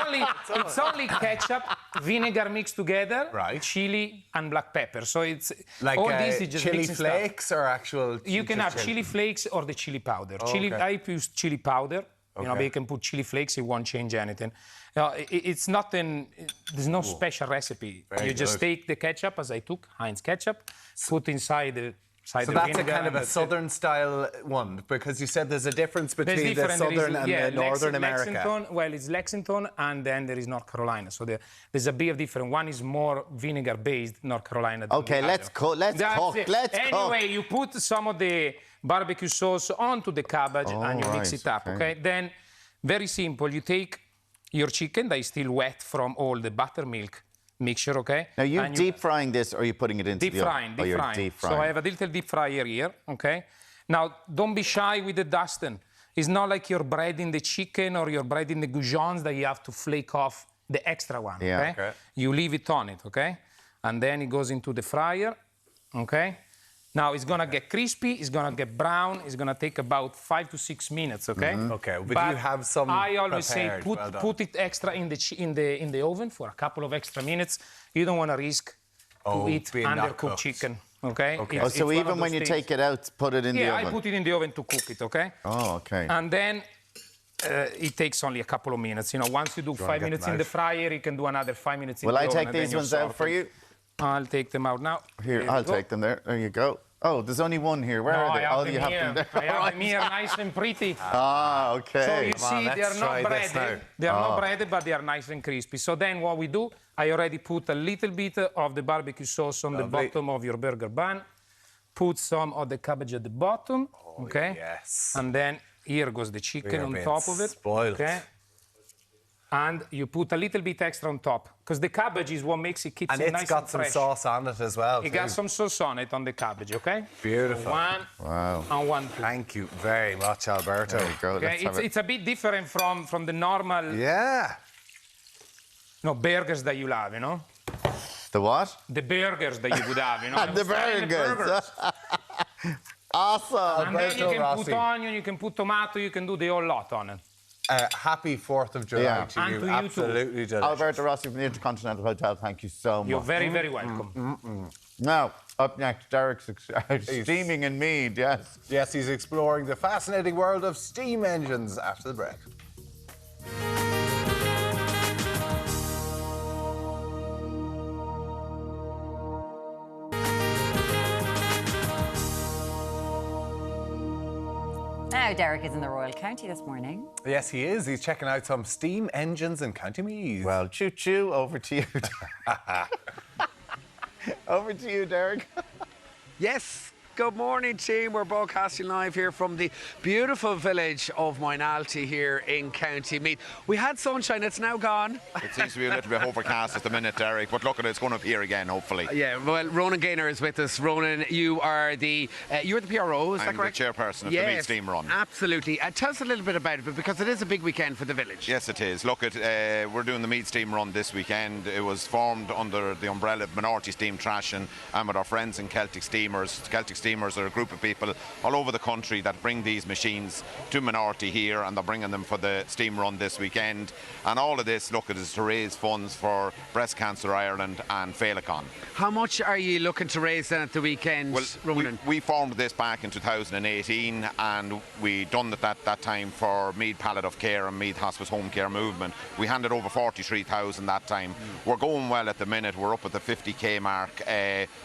only ketchup, vinegar mixed together, chili and black pepper. So it's like all this is just chili flakes or actual. You can have chili flakes or the chili powder. I use chili powder. You know, but you can put chili flakes. It won't change anything. It's nothing. There's no special recipe. You just take the ketchup, as I took Heinz ketchup, put inside the. So that's a kind of a southern style one, because you said there's a difference between the southern and the northern America. Lexington, well, it's Lexington, and then there is North Carolina. So there's a bit of difference. One is more vinegar based, North Carolina. Okay, let's cook. Anyway, you put some of the barbecue sauce onto the cabbage and you mix it up. Okay. Then, very simple. You take your chicken that is still wet from all the buttermilk mixture, okay? Now, you're deep frying this, or are you putting it into deep frying? Deep frying. So I have a little deep fryer here, okay? Now, don't be shy with the dusting. It's not like you're breading the chicken or you're breading the goujons that you have to flake off the extra one, okay? You leave it on it, okay? And then it goes into the fryer, okay? Now, it's going to get crispy, it's going to get brown, it's going to take about 5 to 6 minutes, okay? Okay, but you have some I always say put it extra in the oven for a couple of extra minutes. You don't want to risk to eat undercooked chicken, okay? So even when you take it out, put it in the oven? Yeah, I put it in the oven to cook it, okay? Oh, okay. And then it takes only a couple of minutes. You know, once you do 5 minutes in the fryer, you can do another 5 minutes in the oven. Will I take these ones out for you? I'll take them out now. Here, I'll take them there. There you go. Oh, there's only one here. Where are they? You have them there. I have them here, nice and pretty. Ah, okay. So you see, they are not breaded. They are not breaded, but they are nice and crispy. So then what we do, I already put a little bit of the barbecue sauce on the bottom of your burger bun. Put some of the cabbage at the bottom, okay? Yes. And then here goes the chicken on top of it. Spoiled. Okay? And you put a little bit extra on top, because the cabbage is what makes it keep it nice and fresh. And it's got some sauce on it as well. It got some sauce on it, on the cabbage, okay? Beautiful. One and one. Thank you very much, Alberto. There you go. Okay? It's a bit different from the normal burgers that you love, you know? The what? The burgers that you would have, you know? The burgers. Awesome. And then you can put onion, you can put tomato, you can do the whole lot on it. happy 4th of July to and you. to you Absolutely too. delicious. Alberto Rossi from the Intercontinental Hotel, thank you so much. You're very, very welcome. Now, up next, Deric's steaming in Meath, yes. Yes, he's exploring the fascinating world of steam engines after the break. Now, Deric is in the Royal County this morning. Yes, he is. He's checking out some steam engines in County Meath. Well, choo-choo, over to you. Over to you, Deric. Yes. Good morning, team. We're broadcasting live here from the beautiful village of Moynalty here in County Meath. We had sunshine, it's now gone. It seems to be a little bit overcast at the minute, Deric, but look at it, it's going to appear again, hopefully. Yeah, well, Ronan Gaynor is with us. Ronan, you are you're the PRO, is that correct? I'm the chairperson of the Meath Steam Run. Absolutely. Tell us a little bit about it, because it is a big weekend for the village. Yes, it is. Look, we're doing the Meath Steam Run this weekend. It was formed under the umbrella of Moynalty Steam Trashing and with our friends in Celtic Steamers. Celtic Steamers are a group of people all over the country that bring these machines to Moynalty here, and they're bringing them for the Steam Run this weekend. And all of this, look, it is to raise funds for Breast Cancer Ireland and Féileacán. How much are you looking to raise then at the weekend, Well, Ronan? we formed this back in 2018, and we done it that time for Meath Palliative Care and Meath Hospice Home Care Movement. We handed over 43,000 that time. We're going well at the minute. We're up at the 50k mark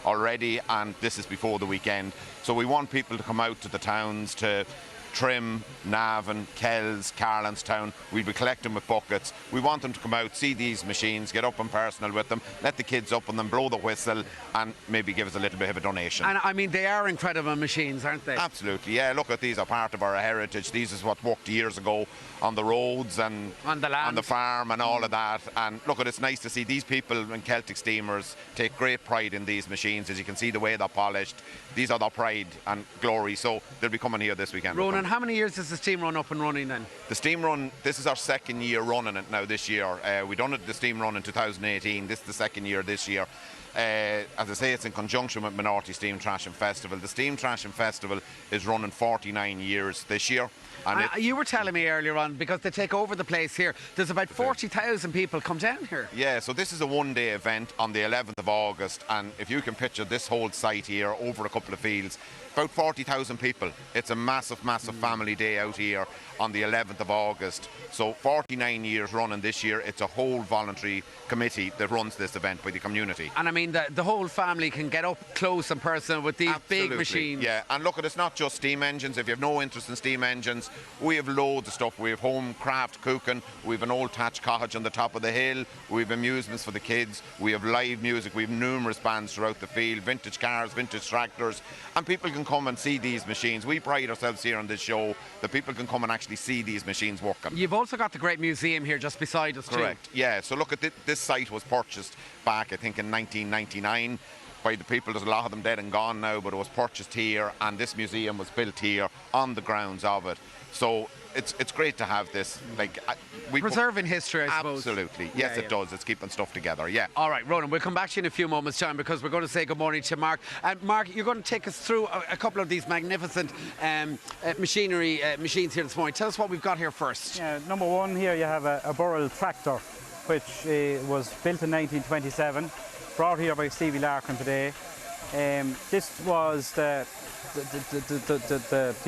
already, and this is before the weekend. So we want people to come out to the towns to Trim, Navan, Kells, Carlanstown. We'll be collecting with buckets. We want them to come out, see these machines, get up and personal with them, let the kids up on them, blow the whistle, and maybe give us a little bit of a donation. And I mean, they are incredible machines, aren't they? Absolutely, yeah. Look, these are part of our heritage. These is what worked years ago on the roads and on the land, on the farm, and all of that. And look, it's nice to see these people in Celtic Steamers take great pride in these machines. As you can see, the way they're polished, these are their pride and glory. So they'll be coming here this weekend. Ronan, how many years is the Steam Run up and running then? The Steam Run, this is our second year running it now this year. We done the Steam Run in 2018. This is the second year this year. As I say, it's in conjunction with Moynalty Steam Trashing Festival. The Steam Trashing Festival is running 49 years this year. And you were telling me earlier on, because they take over the place here, there's about 40,000 people come down here. Yeah, so this is a one-day event on the 11th of August, and if you can picture this whole site here over a couple of fields, about 40,000 people. It's a massive, massive family day out here on the 11th of August. So 49 years running this year. It's a whole voluntary committee that runs this event by the community. And I mean, the whole family can get up close and personal with these big machines. Yeah, and look, it's not just steam engines. If you have no interest in steam engines, we have loads of stuff. We have home craft cooking. We have an old thatched cottage on the top of the hill. We have amusements for the kids. We have live music. We have numerous bands throughout the field, vintage cars, vintage tractors, and people can come and see these machines. We pride ourselves here on this show that people can come and actually see these machines working. You've also got the great museum here just beside us. Correct, yeah. So look, at this site was purchased back, I think, in 1999 by the people. There's a lot of them dead and gone now, but it was purchased here, and this museum was built here on the grounds of it. So it's great to have this, like, preserving history, I suppose. Absolutely, yes, it does. It's keeping stuff together. Yeah. All right, Ronan, we'll come back to you in a few moments' time, because we're going to say good morning to Mark. And Mark, you're going to take us through a couple of these magnificent machines here this morning. Tell us what we've got here first. Yeah, number one here you have a Burrell tractor, which was built in 1927, brought here by Stevie Larkin today. This was the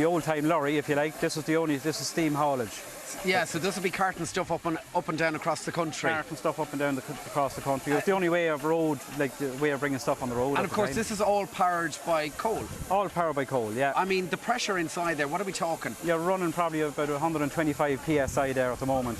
old-time lorry, if you like. This is steam haulage. Yeah, so this will be carting stuff up and down across the country. Carting stuff up and down across the country. It's the only way of road, like the way of bringing stuff on the road. And of course, this is all powered by coal. All powered by coal, yeah. I mean, the pressure inside there, what are we talking? You're running probably about 125 psi there at the moment.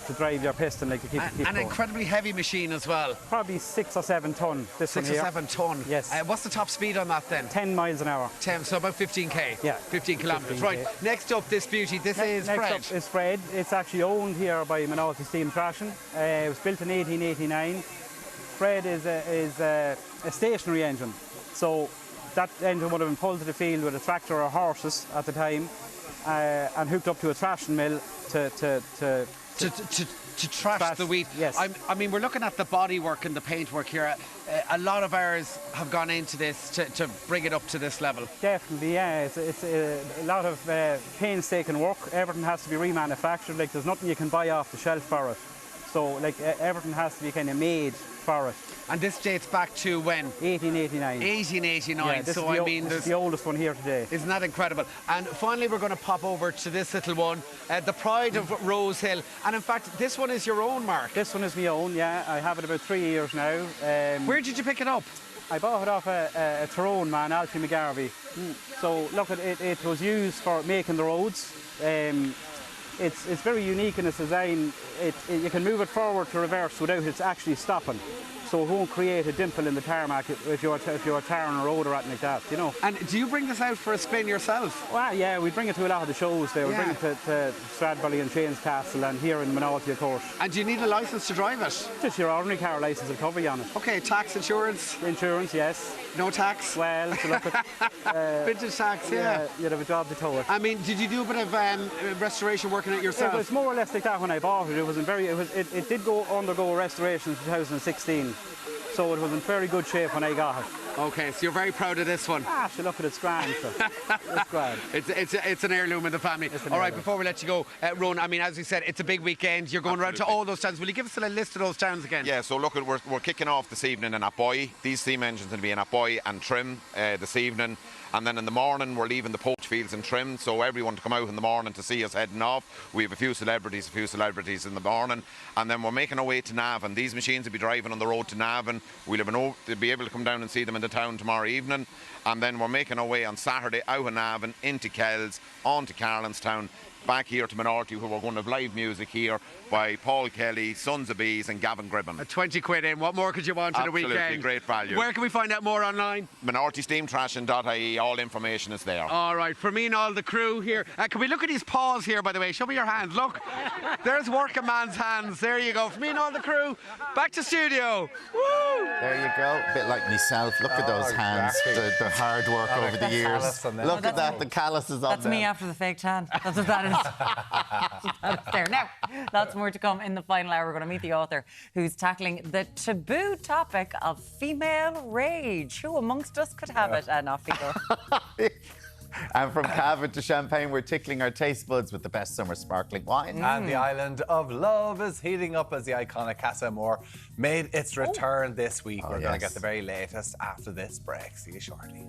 To drive your piston, like to keep an going. Incredibly heavy machine as well. Probably 6 or 7 ton. This 6 one or here. 7 ton. Yes. What's the top speed on that then? 10 miles an hour. 10, so about 15k. Yeah. 15 kilometres. 15K. Right. Next up, this beauty. This is Next Fred. up is Fred. It's actually owned here by Moynalty Steam Trashing. It was built in 1889. Fred is a stationary engine, so that engine would have been pulled to the field with a tractor or horses at the time, and hooked up to a thrashing mill to to trash the wheat. Yes. I mean, we're looking at the bodywork and the paintwork here. A lot of hours have gone into this to bring it up to this level. Definitely, yeah. It's a lot of painstaking work. Everything has to be remanufactured. Like, there's nothing you can buy off the shelf for it. So, like, everything has to be kind of made for it. And this dates back to when? 1889. 1889. Yeah, this is the oldest one here today. Isn't that incredible? And finally, we're going to pop over to this little one, the Pride of Rose Hill. And in fact, this one is your own, Mark. This one is my own, yeah. I have it about 3 years now. Where did you pick it up? I bought it off a Tyrone man, Alfie McGarvey. So, look, it was used for making the roads. It's very unique in its design. You can move it forward to reverse without it actually stopping. So it won't create a dimple in the tarmac if you're tarring a road or anything like that, you know. And do you bring this out for a spin yourself? Well, yeah, we bring it to a lot of the shows there. We bring it to Stradbally and Shane's Castle and here in Moynalty, of course. And do you need a licence to drive it? Just your ordinary car licence will cover you on it. OK, tax, insurance? Insurance, yes. No tax? Well, to look at... vintage tax, yeah. You'd have a job to tow it. I mean, did you do a bit of restoration working it yourself? It was more or less like that when I bought it. It did undergo restoration in 2016. So it was in very good shape when I got it. OK, so you're very proud of this one. So look at it, it's grand. So. It's grand. It's an heirloom in the family. All right, before we let you go, Ron, I mean, as we said, it's a big weekend. You're going around to all those towns. Will you give us a list of those towns again? Yeah, so look, we're kicking off this evening in Aboy. These steam engines will be in Aboy and Trim this evening. And then in the morning, we're leaving the poach fields in Trim, so everyone to come out in the morning to see us heading off. We have a few celebrities in the morning. And then we're making our way to Navan. These machines will be driving on the road to Navan. They'll be able to come down and see them in the town tomorrow evening. And then we're making our way on Saturday out of Navan, into Kells, on to Carlinstown, back here to Moynalty, where we're going to have live music here by Paul Kelly, Sons of Bees and Gavin Gribben. At 20 quid in, what more could you want in a weekend? Absolutely, great value. Where can we find out more online? MoynaltySteamTrashing.ie, all information is there. All right, for me and all the crew here. Can we look at these paws here, by the way? Show me your hands. Look, there's working man's hands. There you go. For me and all the crew, back to studio. Woo! There you go. A bit like myself. Look at those hands, the hard work over the years. Look at that, the calluses on them. That's me after the fake tan. That's what that is. That's there. Now, lots more to come in the final hour. We're going to meet the author who's tackling the taboo topic of female rage. Who amongst us could have it? And off we go. And from Cava to Champagne, we're tickling our taste buds with the best summer sparkling wine. And the island of love is heating up as the iconic Casa Amor made its return this week. We're going to get the very latest after this break. See you shortly.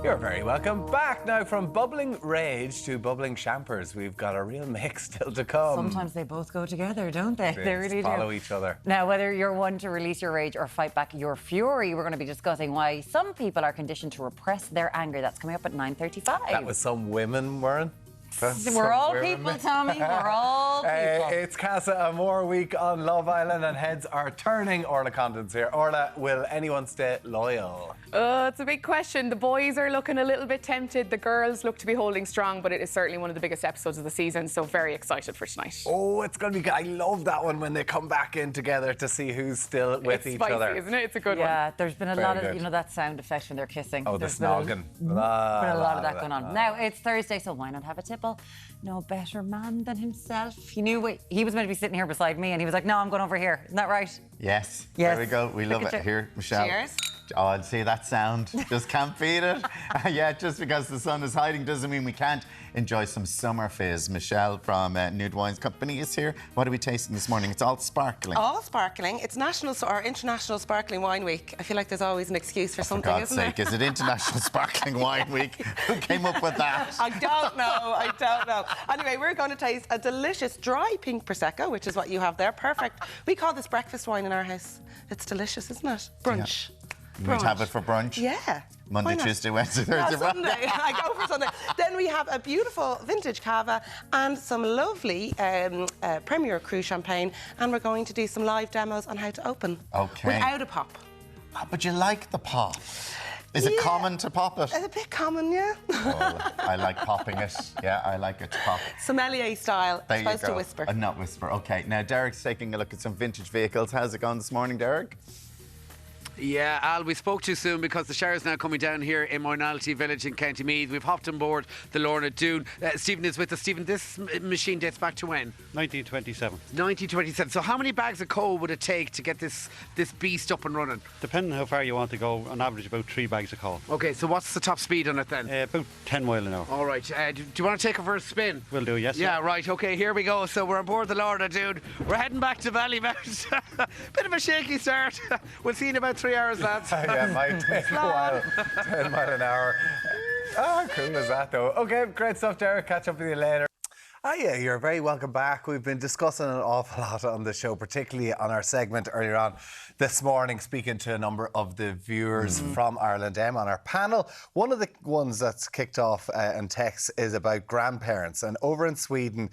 You're very welcome back. Now, from bubbling rage to bubbling champers, we've got a real mix still to come. Sometimes they both go together, don't they? They really do. Follow each other. Now, whether you're one to release your rage or fight back your fury, we're going to be discussing why some people are conditioned to repress their anger. That's coming up at 9:35. That was some women, weren't? We're all people, Tommy. We're all people. It's Casa Amor week on Love Island and heads are turning. Orla Condon's here. Orla, will anyone stay loyal? It's a big question. The boys are looking a little bit tempted. The girls look to be holding strong, but it is certainly one of the biggest episodes of the season, so very excited for tonight. Oh, it's going to be good. I love that one when they come back in together to see who's still with each other. Isn't it? It's a good one. Yeah, there's been a lot of, you know, that sound effect when they're kissing. Oh, the snogging. Been a lot of that going on. Now, it's Thursday, so why not have a tipple? No better man than himself. He knew he was meant to be sitting here beside me, and he was like, no, I'm going over here. Isn't that right? Yes. Yes. There we go. We love it. Here, Michelle. Cheers. Oh, and see that sound? Just can't beat it. Yeah, just because the sun is hiding doesn't mean we can't enjoy some summer fizz. Michelle from Nude Wines Company is here. What are we tasting this morning? It's all sparkling. All sparkling. It's National or International Sparkling Wine Week. I feel like there's always an excuse for something, for God's sake, is it International Sparkling Wine Week? Who came up with that? I don't know. I don't know. Anyway, we're going to taste a delicious dry pink Prosecco, which is what you have there. Perfect. We call this breakfast wine in our house. It's delicious, isn't it? Brunch. Yeah. We'd have it for brunch? Yeah. Monday, Tuesday, Wednesday, Thursday, Friday. Sunday. I go for Sunday. Then we have a beautiful vintage cava and some lovely Premier Cru champagne, and we're going to do some live demos on how to open. Okay. Without a pop. Oh, but you like the pop. Is it common to pop it? It's a bit common, yeah. Oh, I like popping it. Yeah, I like it to pop. Sommelier style, There supposed you go. to whisper. Not whisper. Okay, now Derek's taking a look at some vintage vehicles. How's it going this morning, Deric? Yeah, Al, we spoke too soon because the shower's now coming down here in Moynalty village in County Meath. We've hopped on board the Lorna Dune. Stephen is with us. Stephen, this machine dates back to when? 1927. 1927. So how many bags of coal would it take to get this beast up and running? Depending on how far you want to go, on average about 3 bags of coal. Okay, so what's the top speed on it then? About 10 mile an hour. All right. Do you want to take it for a spin? Will do, yes. Yeah, right. Okay, here we go. So we're on board the Lorna Dune. We're heading back to Ballymount. Bit of a shaky start. We'll see you in about 3 hours, lads. Yeah, it might take a while. 10 mile an hour. Oh, how cool is that, though? Okay, great stuff, Deric. Catch up with you later. Ah, yeah, you're very welcome back. We've been discussing an awful lot on the show, particularly on our segment earlier on this morning, speaking to a number of the viewers from Ireland M on our panel. One of the ones that's kicked off and text is about grandparents. And over in Sweden,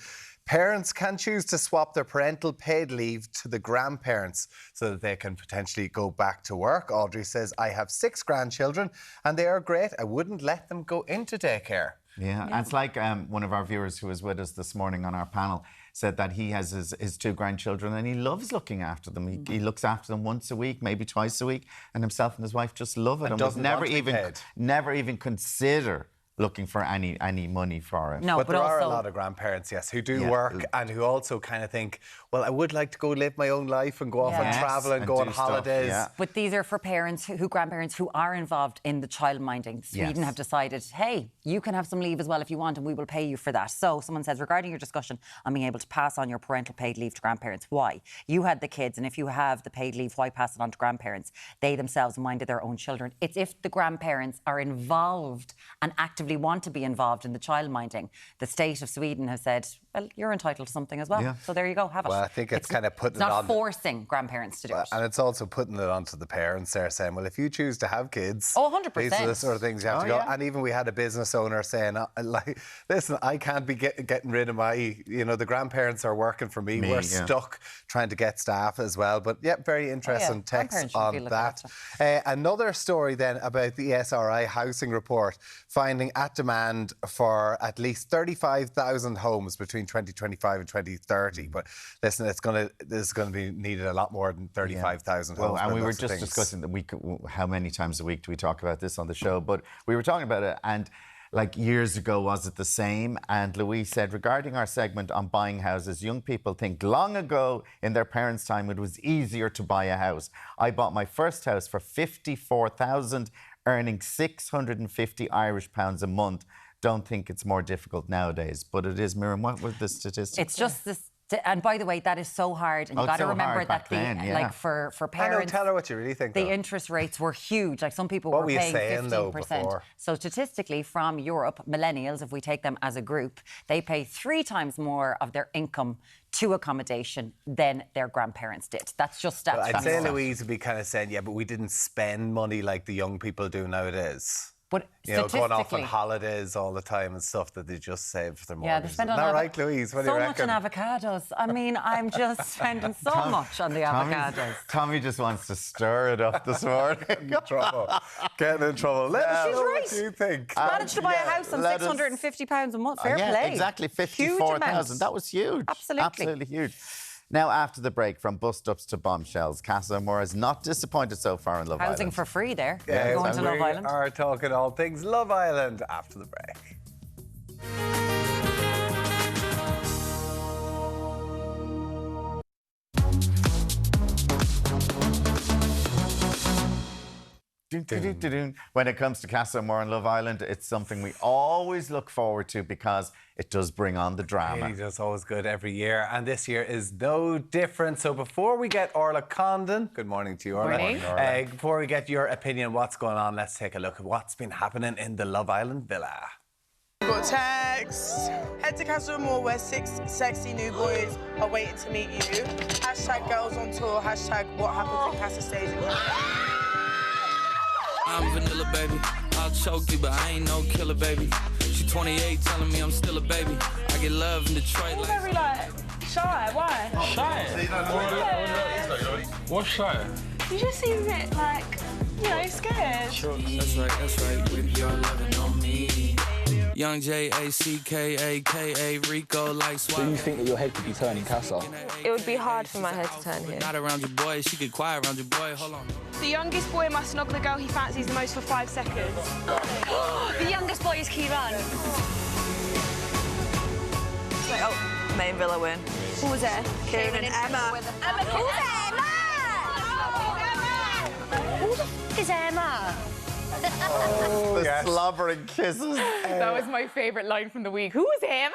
parents can choose to swap their parental paid leave to the grandparents so that they can potentially go back to work. Audrey says, I have 6 grandchildren and they are great. I wouldn't let them go into daycare. Yeah, and it's like one of our viewers who was with us this morning on our panel said that he has his 2 grandchildren and he loves looking after them. He looks after them once a week, maybe twice a week, and himself and his wife just love it. And doesn't never want to be paid. never even consider looking for any money for it. No, but there also are a lot of grandparents, yes, who do work and who also kind of think, well, I would like to go live my own life and go off and travel and go on holidays. But these are for parents, grandparents who are involved in the childminding. Sweden have decided, hey, you can have some leave as well if you want and we will pay you for that. So someone says, regarding your discussion on being able to pass on your parental paid leave to grandparents, why? You had the kids, and if you have the paid leave, why pass it on to grandparents? They themselves minded their own children. It's if the grandparents are involved and actively want to be involved in the childminding. The state of Sweden has said, well, you're entitled to something as well. Yeah. So there you go, have it. Well, I think it's kind of putting it's it not on... forcing grandparents to do it. And it's also putting it onto the parents there, saying, well, if you choose to have kids... Oh, 100%. These are the sort of things you have to go. And even we had a business owner saying, like, listen, I can't be getting rid of my... the grandparents are working for me. We're stuck trying to get staff as well. But, yeah, very interesting text on that. Another story then about the SRI housing report, finding at demand for at least 35,000 homes between 2025 and 2030. But listen, this is going to be needed a lot more than 35,000 homes. Well, and we were just discussing how many times a week do we talk about this on the show? But we were talking about it, and like years ago, was it the same? And Louise said, regarding our segment on buying houses, young people think long ago in their parents' time it was easier to buy a house. I bought my first house for 54,000, earning 650 Irish pounds a month. Don't think it's more difficult nowadays, but it is. Miriam, what were the statistics? It's just this. And by the way, that is so hard, and you've got to remember that like for parents, tell her what you really think. The interest rates were huge. Like some people were paying 15%. So statistically, from Europe, millennials, if we take them as a group, they pay 3 times more of their income to accommodation than their grandparents did. That's just stats. I'd say Louise would be kind of saying, yeah, but we didn't spend money like the young people do nowadays. But going off on holidays all the time and stuff that they just save for their mortgages. Yeah, they spend on right, Louise? What do you reckon? So much on avocados. I mean, I'm just spending so much on the avocados. Tommy just wants to stir it up this morning. Getting in trouble. Let us know what you think. Managed to buy a house on £650 a month. Fair play. Exactly, 54,000. That was huge. Absolutely huge. Now, after the break, from bust-ups to bombshells, Casa Amor is not disappointed so far in Love Island. Housing for free there. Yeah, going to Love Island. We are talking all things Love Island after the break. When it comes to Casa Amor and Love Island, it's something we always look forward to because it does bring on the drama. It's always good every year, and this year is no different. So before we get Orla Condon, good morning to you, Orla. Morning. Before we get your opinion, what's going on, let's take a look at what's been happening in the Love Island villa. Got text. Head to Casa Amor where 6 sexy new boys are waiting to meet you. Hashtag girls on tour. Hashtag what happens in Casa stays in Casa. I'm vanilla, baby. I'll choke you, but I ain't no killer, baby. She 28, telling me I'm still a baby. I get love in Detroit. You're very, shy. Why? Shy? What's shy? You just seem a bit, Scared. Sure. That's right. With your loving on me. Young J-A-C-K-A-K-A Rico like swap. Do you think that your head could be turning, Casa? It would be hard for my head to turn here. Not around your boy, she could quiet around your boy. Hold on. The youngest boy must snog the girl he fancies the most for 5 seconds. The youngest boy is Kieran. It's like, oh, main villa win. Who was there? Kieran and Emma. Who's Emma? Who the f*** is Emma? The slobbering kisses. That was my favourite line from the week. Who's Emma?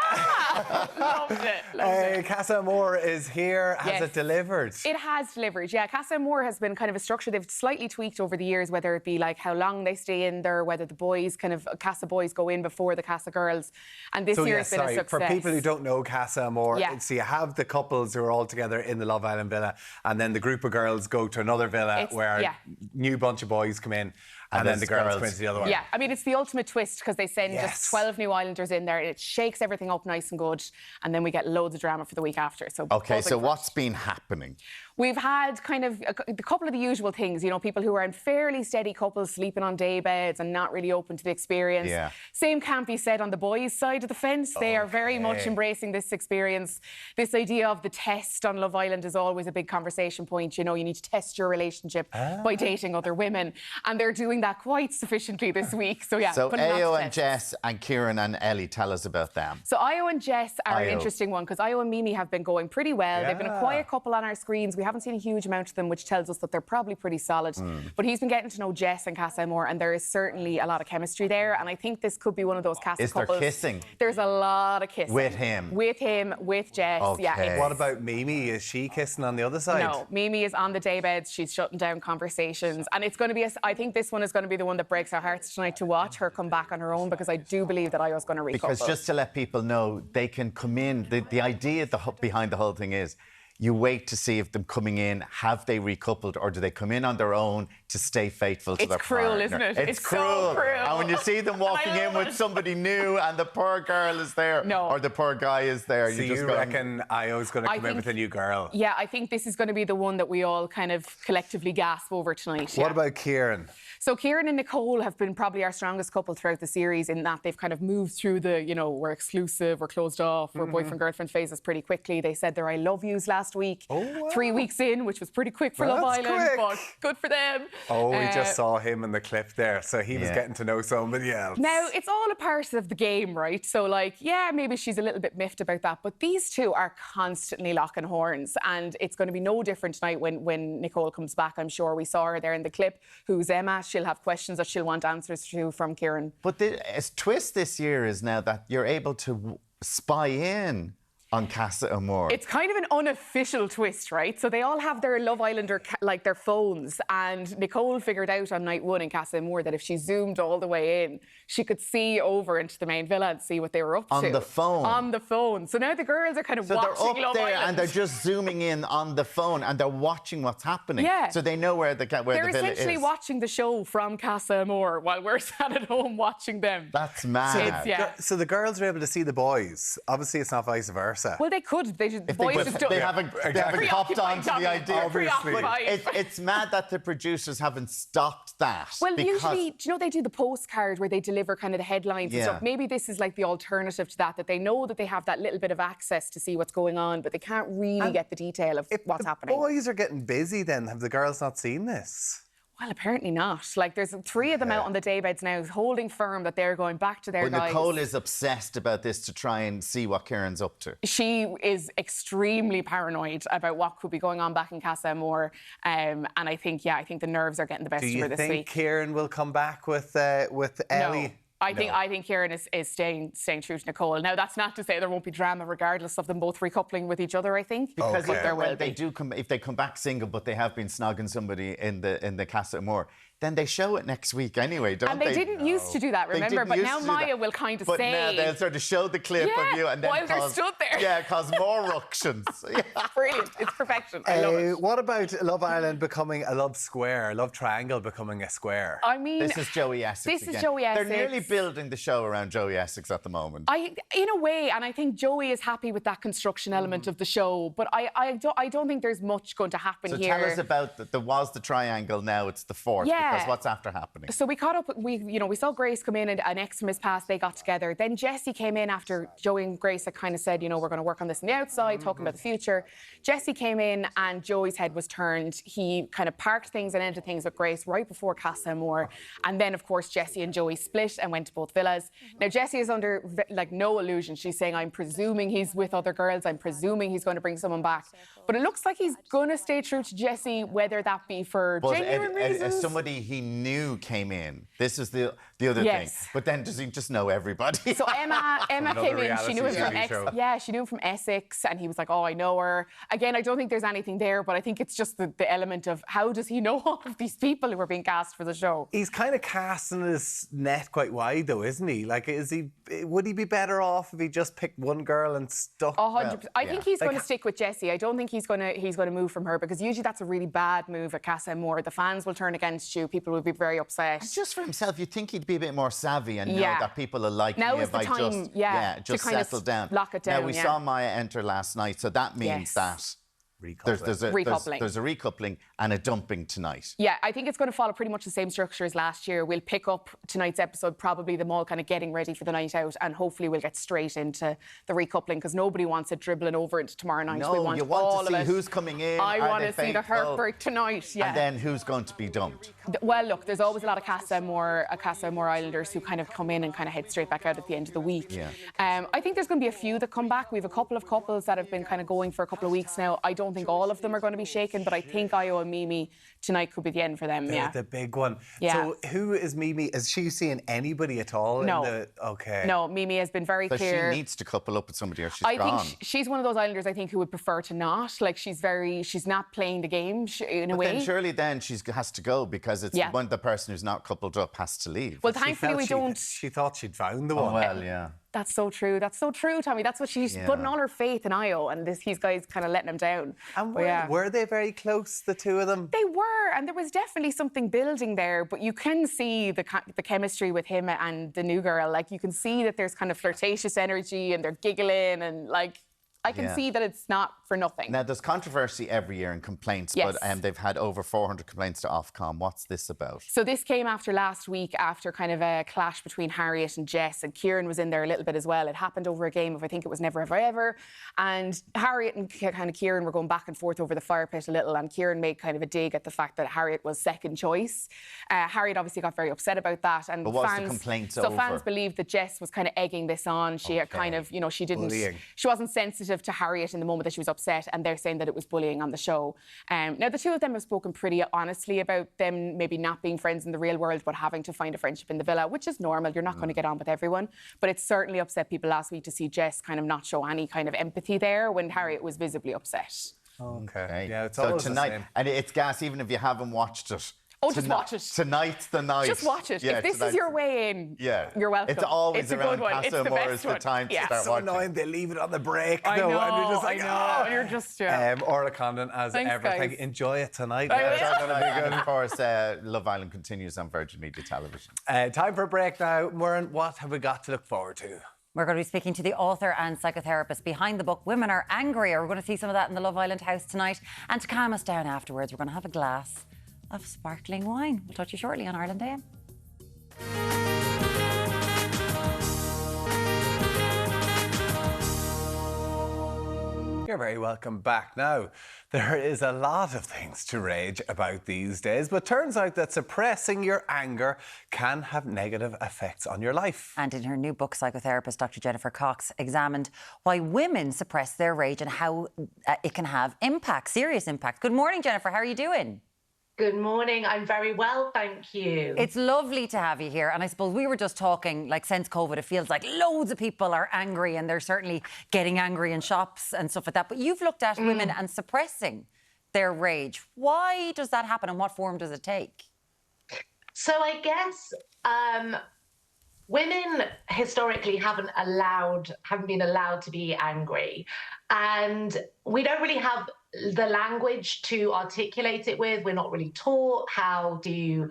Loved it. Casa Amor is here. Has it delivered? It has delivered, yeah. Casa Amor has been kind of a structure they've slightly tweaked over the years, whether it be like how long they stay in there, whether the boys, kind of Casa boys go in before the Casa girls. And this year has been a success. For people who don't know Casa Amor, so you have the couples who are all together in the Love Island villa, and then the group of girls go to another villa where a new bunch of boys come in. And then the girls come into the other one. Yeah, I mean, it's the ultimate twist because they send just 12 new Islanders in there and it shakes everything up nice and good. And then we get loads of drama for the week after. So okay, so what's been happening? We've had kind of a couple of the usual things, you know, people who are in fairly steady couples sleeping on day beds and not really open to the experience. Yeah. Same can't be said on the boys' side of the fence. They are very much embracing this experience. This idea of the test on Love Island is always a big conversation point. You know, you need to test your relationship by dating other women. And they're doing that quite sufficiently this week. So, yeah. So, Ayo and Jess and Kieran and Ellie, tell us about them. So, Ayo and Jess are an interesting one because Ayo and Mimi have been going pretty well. They've been a quiet couple on our screens. We haven't seen a huge amount of them, which tells us that they're probably pretty solid. But he's been getting to know Jess and Casa Amor, and there is certainly a lot of chemistry there. And I think this could be one of those Casa couples. Is there kissing? There's a lot of kissing. With him? With Jess. Okay. Yeah. What about Mimi? Is she kissing on the other side? No, Mimi is on the daybeds. She's shutting down conversations. And it's going to be, I think this one is going to be the one that breaks our hearts tonight to watch her come back on her own, because I do believe that Ayo's going to recouple. Because just to let people know, they can come in. The idea behind the whole thing is you wait to see if them coming in, have they recoupled, or do they come in on their own to stay faithful to their partner? It's cruel, isn't it? It's cruel. So cruel. And when you see them walking in with somebody new and the poor girl is there, or the poor guy is there, so you reckon Ayo's going to come in with a new girl? Yeah, I think this is going to be the one that we all kind of collectively gasp over tonight. What about Kieran? So Kieran and Nicole have been probably our strongest couple throughout the series, in that they've kind of moved through the, you know, we're exclusive, we're closed off, we're boyfriend-girlfriend phases pretty quickly. They said their I love yous last week. 3 weeks in, which was pretty quick for Love Island, but good for them. We just saw him in the clip there, so he was getting to know somebody else. Now, it's all a part of the game, right? So, like, yeah, maybe she's a little bit miffed about that, but these two are constantly locking horns, and it's going to be no different tonight when Nicole comes back. I'm sure we saw her there in the clip. Who's Emma? She'll have questions that she'll want answers to from Kieran. But the twist this year is now that you're able to spy in on Casa Amor. It's kind of an unofficial twist, right? So they all have their Love Islander, like their phones, and Nicole figured out on night one in Casa Amor that if she zoomed all the way in, she could see over into the main villa and see what they were up to. On the phone? On the phone. So now the girls are kind of watching they're up Love there Island. and they're just zooming in on the phone and they're watching what's happening. Yeah. So they know where the villa is. They're essentially watching the show from Casa Amor while we're sat at home watching them. That's mad. So the girls are able to see the boys. Obviously, it's not vice versa. Well, they could. They haven't copped on to the idea. Obviously. But it's mad that the producers haven't stopped that. Well, usually, do you know, they do the postcard where they deliver kind of the headlines and stuff. Maybe this is like the alternative to that they know that they have that little bit of access to see what's going on, but they can't really get the detail of what's happening. Boys are getting busy then. Have the girls not seen this? Well, apparently not. Like, there's 3 of them out on the daybeds now, holding firm that they're going back to their guys. Nicole is obsessed about this to try and see what Kieran's up to. She is extremely paranoid about what could be going on back in Casa Amor. And I think the nerves are getting the best of her this week. Do you think Kieran will come back with Ellie? No. I think Kieran is staying true to Nicole. Now, that's not to say there won't be drama regardless of them both recoupling with each other, I think. Because there will be. if they come back single, but they have been snogging somebody in the Casa Amor, then they show it next week anyway, don't they? And they didn't used to do that, remember? But now Maya will kind of say... But now they'll sort of show the clip of you and then while they're stood there. Yeah, cause more ructions. Brilliant. It's perfection. question. I love it. What about Love Island becoming a love square, love triangle becoming a square? I mean, this is Joey Essex. This is Joey Essex. They're nearly building the show around Joey Essex at the moment. In a way, and I think Joey is happy with that construction element of the show, but I don't think there's much going to happen here. So tell us about there was the triangle, now it's the fourth. Yeah. Because what's after happening? So we caught up. We saw Grace come in, and an Xmas pass. They got together. Then Jessie came in after Joey and Grace had kind of said, we're going to work on this on the outside, talking about the future. Jessie came in, and Joey's head was turned. He kind of parked things and ended things with Grace right before Casa Amor, and then of course Jessie and Joey split and went to both villas. Now Jessie is under no illusion. She's saying, I'm presuming he's with other girls. I'm presuming he's going to bring someone back. But it looks like he's going to stay true to Jessie, whether that be for genuine reasons. As somebody he knew came in, this is the other thing. But then does he just know everybody? So Emma came in. She knew him from Essex, and he was like, oh, I know her. Again, I don't think there's anything there, but I think it's just the element of how does he know all of these people who are being cast for the show? He's kind of casting his net quite wide, though, isn't he? Like, would he be better off if he just picked one girl and stuck? 100%. I think he's going to stick with Jessie. I don't think he's going to move from her, because usually that's a really bad move at Casa Amor. The fans will turn against you. People will be very upset. And just for himself, you'd think he'd be a bit more savvy and know that people will like me if I just settle down. Lock it down. Now we saw Maya enter last night, so that means that there's a recoupling and a dumping tonight. Yeah, I think it's going to follow pretty much the same structure as last year. We'll pick up tonight's episode, probably them all kind of getting ready for the night out, and hopefully we'll get straight into the recoupling, because nobody wants it dribbling over into tomorrow night. No, you want to see who's coming in. I want to see the heartbreak tonight. Yeah. And then who's going to be dumped? Well, look, there's always a lot of Casa Amor Islanders who kind of come in and kind of head straight back out at the end of the week. Yeah. I think there's going to be a few that come back. We have a couple of couples that have been kind of going for a couple of weeks now. I don't think all of them are going to be shaken, but I think Io and Mimi tonight could be the end for them. The big one. Yeah. So who is Mimi? Is she seeing anybody at all? No. Okay. No, Mimi has been very clear. She needs to couple up with somebody or she's gone. I think she's one of those Islanders, I think, who would prefer to not. Like, she's not playing the game in a way. Then surely she has to go, because it's the person who's not coupled up has to leave. Well, thankfully we don't. She thought she'd found the one. Oh, well, yeah. That's so true. That's so true, Tommy. That's what she's putting all her faith in Io, and these guys kind of letting him down. And were they very close, the two of them? They were, and there was definitely something building there. But you can see the chemistry with him and the new girl. Like, you can see that there's kind of flirtatious energy, and they're giggling, and I can see that it's not for nothing. Now, there's controversy every year and complaints, but they've had over 400 complaints to Ofcom. What's this about? So this came after last week, after kind of a clash between Harriet and Jess, and Kieran was in there a little bit as well. It happened over a game of, I think it was Never Have I Ever, and Harriet and kind of Kieran were going back and forth over the fire pit a little, and Kieran made kind of a dig at the fact that Harriet was second choice. Harriet obviously got very upset about that, and but what's the complaints over? Fans believed that Jess was kind of egging this on. She had kind of, she wasn't sensitive to Harriet in the moment that she was upset, and they're saying that it was bullying on the show. Now, the two of them have spoken pretty honestly about them maybe not being friends in the real world, but having to find a friendship in the villa, which is normal. You're not going to get on with everyone. But it certainly upset people last week to see Jess kind of not show any kind of empathy there when Harriet was visibly upset. Okay. Yeah, it's so always tonight, the same. and it's gas even if you haven't watched it. Oh, just watch it. Tonight's the night. Just watch it. If this is your way in, you're welcome. It's always it's a around good one. Casa Amor is the time to start watching. So annoying, they leave it on the break. I know, and you're just like, and you're just, Orla Condon, as everything. Enjoy it tonight. And of course, Love Island continues on Virgin Media Television. Time for a break now. Muireann, what have we got to look forward to? We're going to be speaking to the author and psychotherapist behind the book Women Are Angrier. We're going to see some of that in the Love Island house tonight. And to calm us down afterwards, we're going to have a glass of sparkling wine. We'll talk to you shortly on Ireland AM. You're very welcome back. Now, there is a lot of things to rage about these days, but turns out that suppressing your anger can have negative effects on your life. And in her new book, psychotherapist Dr. Jennifer Cox examined why women suppress their rage and how it can have impact, serious impact. Good morning, Jennifer. How are you doing? Good morning. I'm very well, thank you. It's lovely to have you here. And I suppose we were just talking, like, since COVID, it feels like loads of people are angry, and they're certainly getting angry in shops and stuff like that. But you've looked at women and suppressing their rage. Why does that happen, and what form does it take? So I guess women historically haven't been allowed to be angry. And we don't really have the language to articulate it with. We're not really taught how to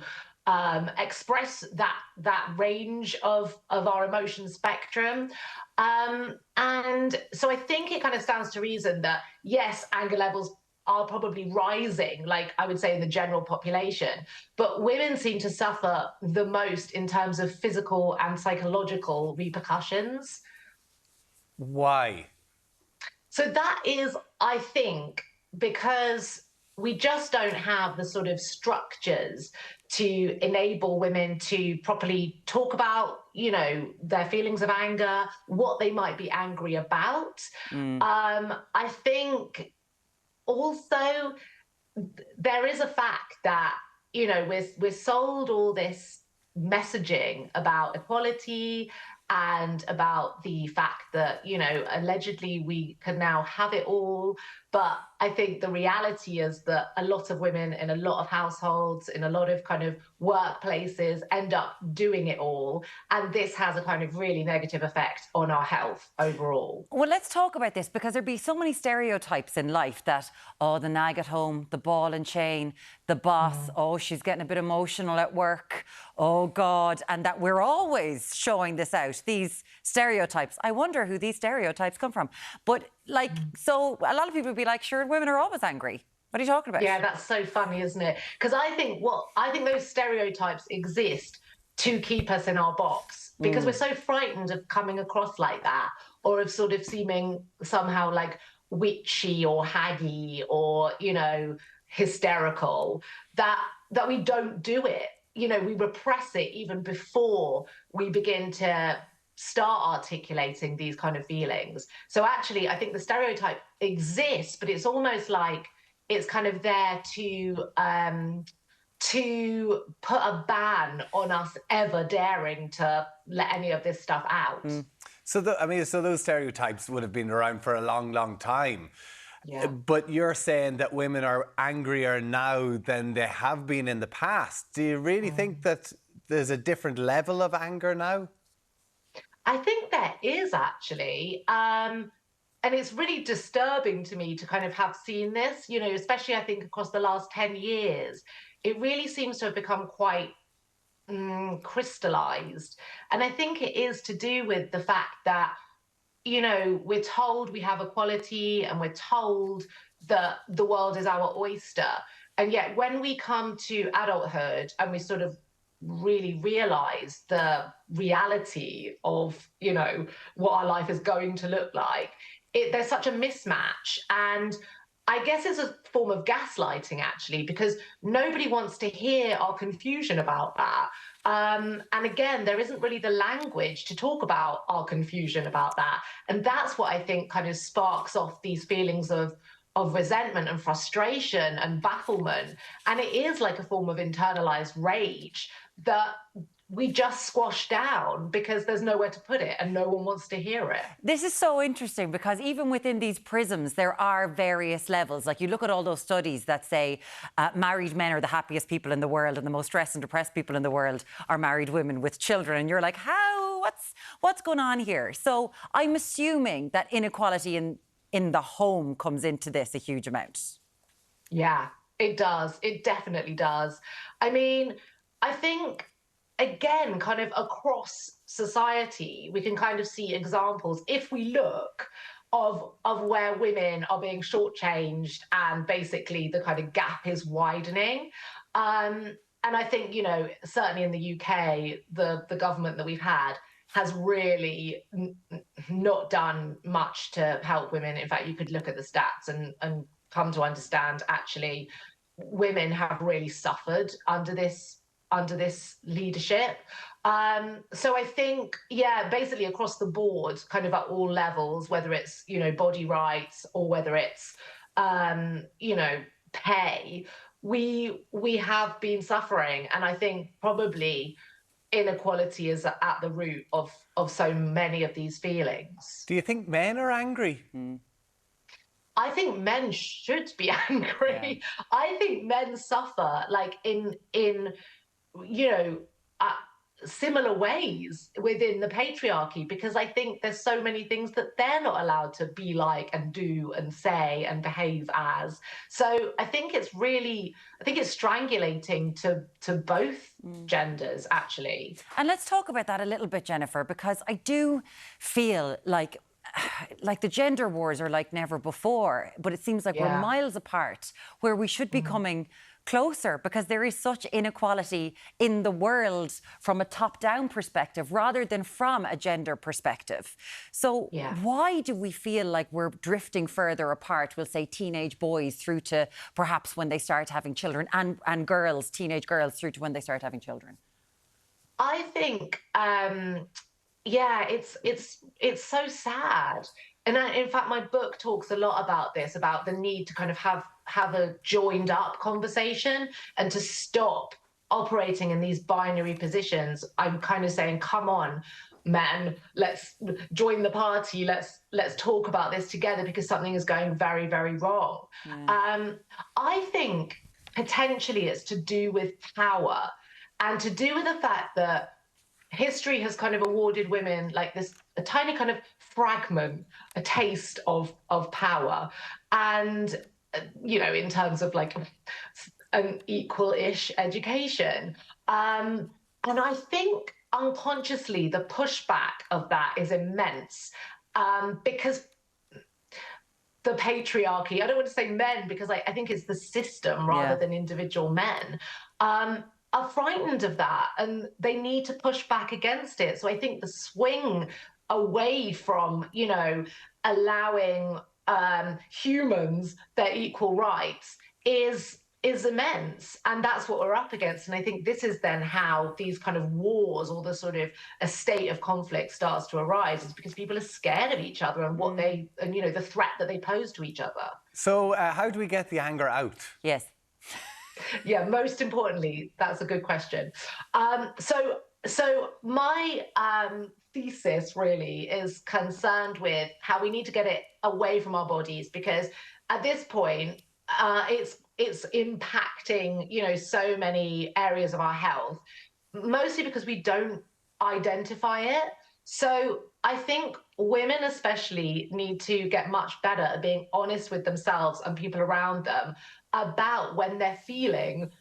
express that range of our emotion spectrum. And so I think it kind of stands to reason that, yes, anger levels are probably rising, like I would say in the general population, but women seem to suffer the most in terms of physical and psychological repercussions. Why? So that is, I think, because we just don't have the sort of structures to enable women to properly talk about, you know, their feelings of anger, what they might be angry about. I think also there is a fact that, you know, we're sold all this messaging about equality and about the fact that, you know, allegedly we can now have it all. But I think the reality is that a lot of women in a lot of households, in a lot of kind of workplaces, end up doing it all. And this has a kind of really negative effect on our health overall. Well, let's talk about this, because there'd be so many stereotypes in life that, oh, the nag at home, the ball and chain, the boss, oh, she's getting a bit emotional at work, oh, God, and that we're always showing this out, these stereotypes. I wonder who these stereotypes come from. But, like, so a lot of people would be like, sure, women are always angry. What are you talking about? Yeah, that's so funny, isn't it? Because I think those stereotypes exist to keep us in our box, because we're so frightened of coming across like that, or of sort of seeming somehow like witchy or haggy or, you know, hysterical, that we don't do it. You know, we repress it even before we begin to start articulating these kind of feelings. So actually, I think the stereotype exists, but it's almost like it's kind of there to put a ban on us ever daring to let any of this stuff out. So those stereotypes would have been around for a long, long time. Yeah. But you're saying that women are angrier now than they have been in the past. Do you really think that there's a different level of anger now? I think there is, actually. And it's really disturbing to me to kind of have seen this, you know, especially I think across the last 10 years. It really seems to have become quite crystallized. And I think it is to do with the fact that, you know, we're told we have equality and we're told that the world is our oyster. And yet when we come to adulthood and we sort of really realize the reality of, you know, what our life is going to look like, there's such a mismatch. And I guess it's a form of gaslighting, actually, because nobody wants to hear our confusion about that. And again, there isn't really the language to talk about our confusion about that. And that's what I think kind of sparks off these feelings of resentment and frustration and bafflement. And it is like a form of internalized rage that we just squash down because there's nowhere to put it and no one wants to hear it. This is so interesting, because even within these prisms, there are various levels. Like, you look at all those studies that say married men are the happiest people in the world and the most stressed and depressed people in the world are married women with children. And you're like, how? What's going on here? So I'm assuming that inequality in the home comes into this a huge amount. Yeah, it does. It definitely does. I mean, I think, again, kind of across society, we can kind of see examples, if we look, of where women are being shortchanged and basically the kind of gap is widening. And I think, you know, certainly in the UK, the government that we've had has really not done much to help women. In fact, you could look at the stats and come to understand, actually, women have really suffered under this leadership. So I think, yeah, basically across the board, kind of at all levels, whether it's, you know, body rights or whether it's, you know, pay, we have been suffering. And I think probably inequality is at the root of so many of these feelings. Do you think men are angry? I think men should be angry. Yeah. I think men suffer, like in you know, similar ways within the patriarchy, because I think there's so many things that they're not allowed to be like and do and say and behave as. So I think it's strangulating to both genders, actually. And let's talk about that a little bit, Jennifer, because I do feel like the gender wars are like never before, but it seems like we're miles apart where we should be coming closer, because there is such inequality in the world from a top-down perspective rather than from a gender perspective. So why do we feel like we're drifting further apart, we'll say teenage boys through to perhaps when they start having children, and girls, teenage girls, through to when they start having children? I think, it's so sad. And in fact, my book talks a lot about this, about the need to kind of have a joined up conversation and to stop operating in these binary positions. I'm kind of saying, come on, men, let's join the party. Let's talk about this together, because something is going very, very wrong. I think potentially it's to do with power, and to do with the fact that history has kind of awarded women like this, a tiny kind of fragment, a taste of power. And, in terms of like an equal-ish education. And I think unconsciously the pushback of that is immense, because the patriarchy, I don't want to say men, because I think it's the system rather than individual men, are frightened of that, and they need to push back against it. So I think the swing away from, allowing humans their equal rights is immense, and that's what we're up against. And I think this is then how these kind of wars, or the sort of a state of conflict starts to arise, is because people are scared of each other and what the threat that they pose to each other. So how do we get the anger out? Yes. Yeah, most importantly, that's a good question. So my thesis really is concerned with how we need to get it away from our bodies, because at this point, it's impacting, so many areas of our health, mostly because we don't identify it. So I think women especially need to get much better at being honest with themselves and people around them about when they're feeling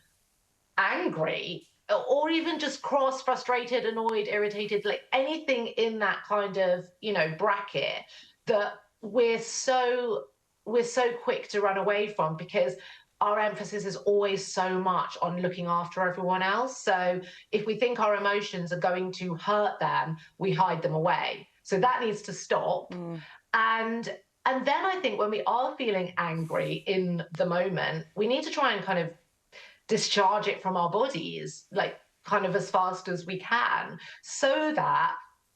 angry, or even just cross, frustrated, annoyed, irritated, like anything in that kind of, bracket that we're so quick to run away from, because our emphasis is always so much on looking after everyone else. So if we think our emotions are going to hurt them, we hide them away. So that needs to stop. And then I think when we are feeling angry in the moment, we need to try and kind of discharge it from our bodies, like kind of as fast as we can, so that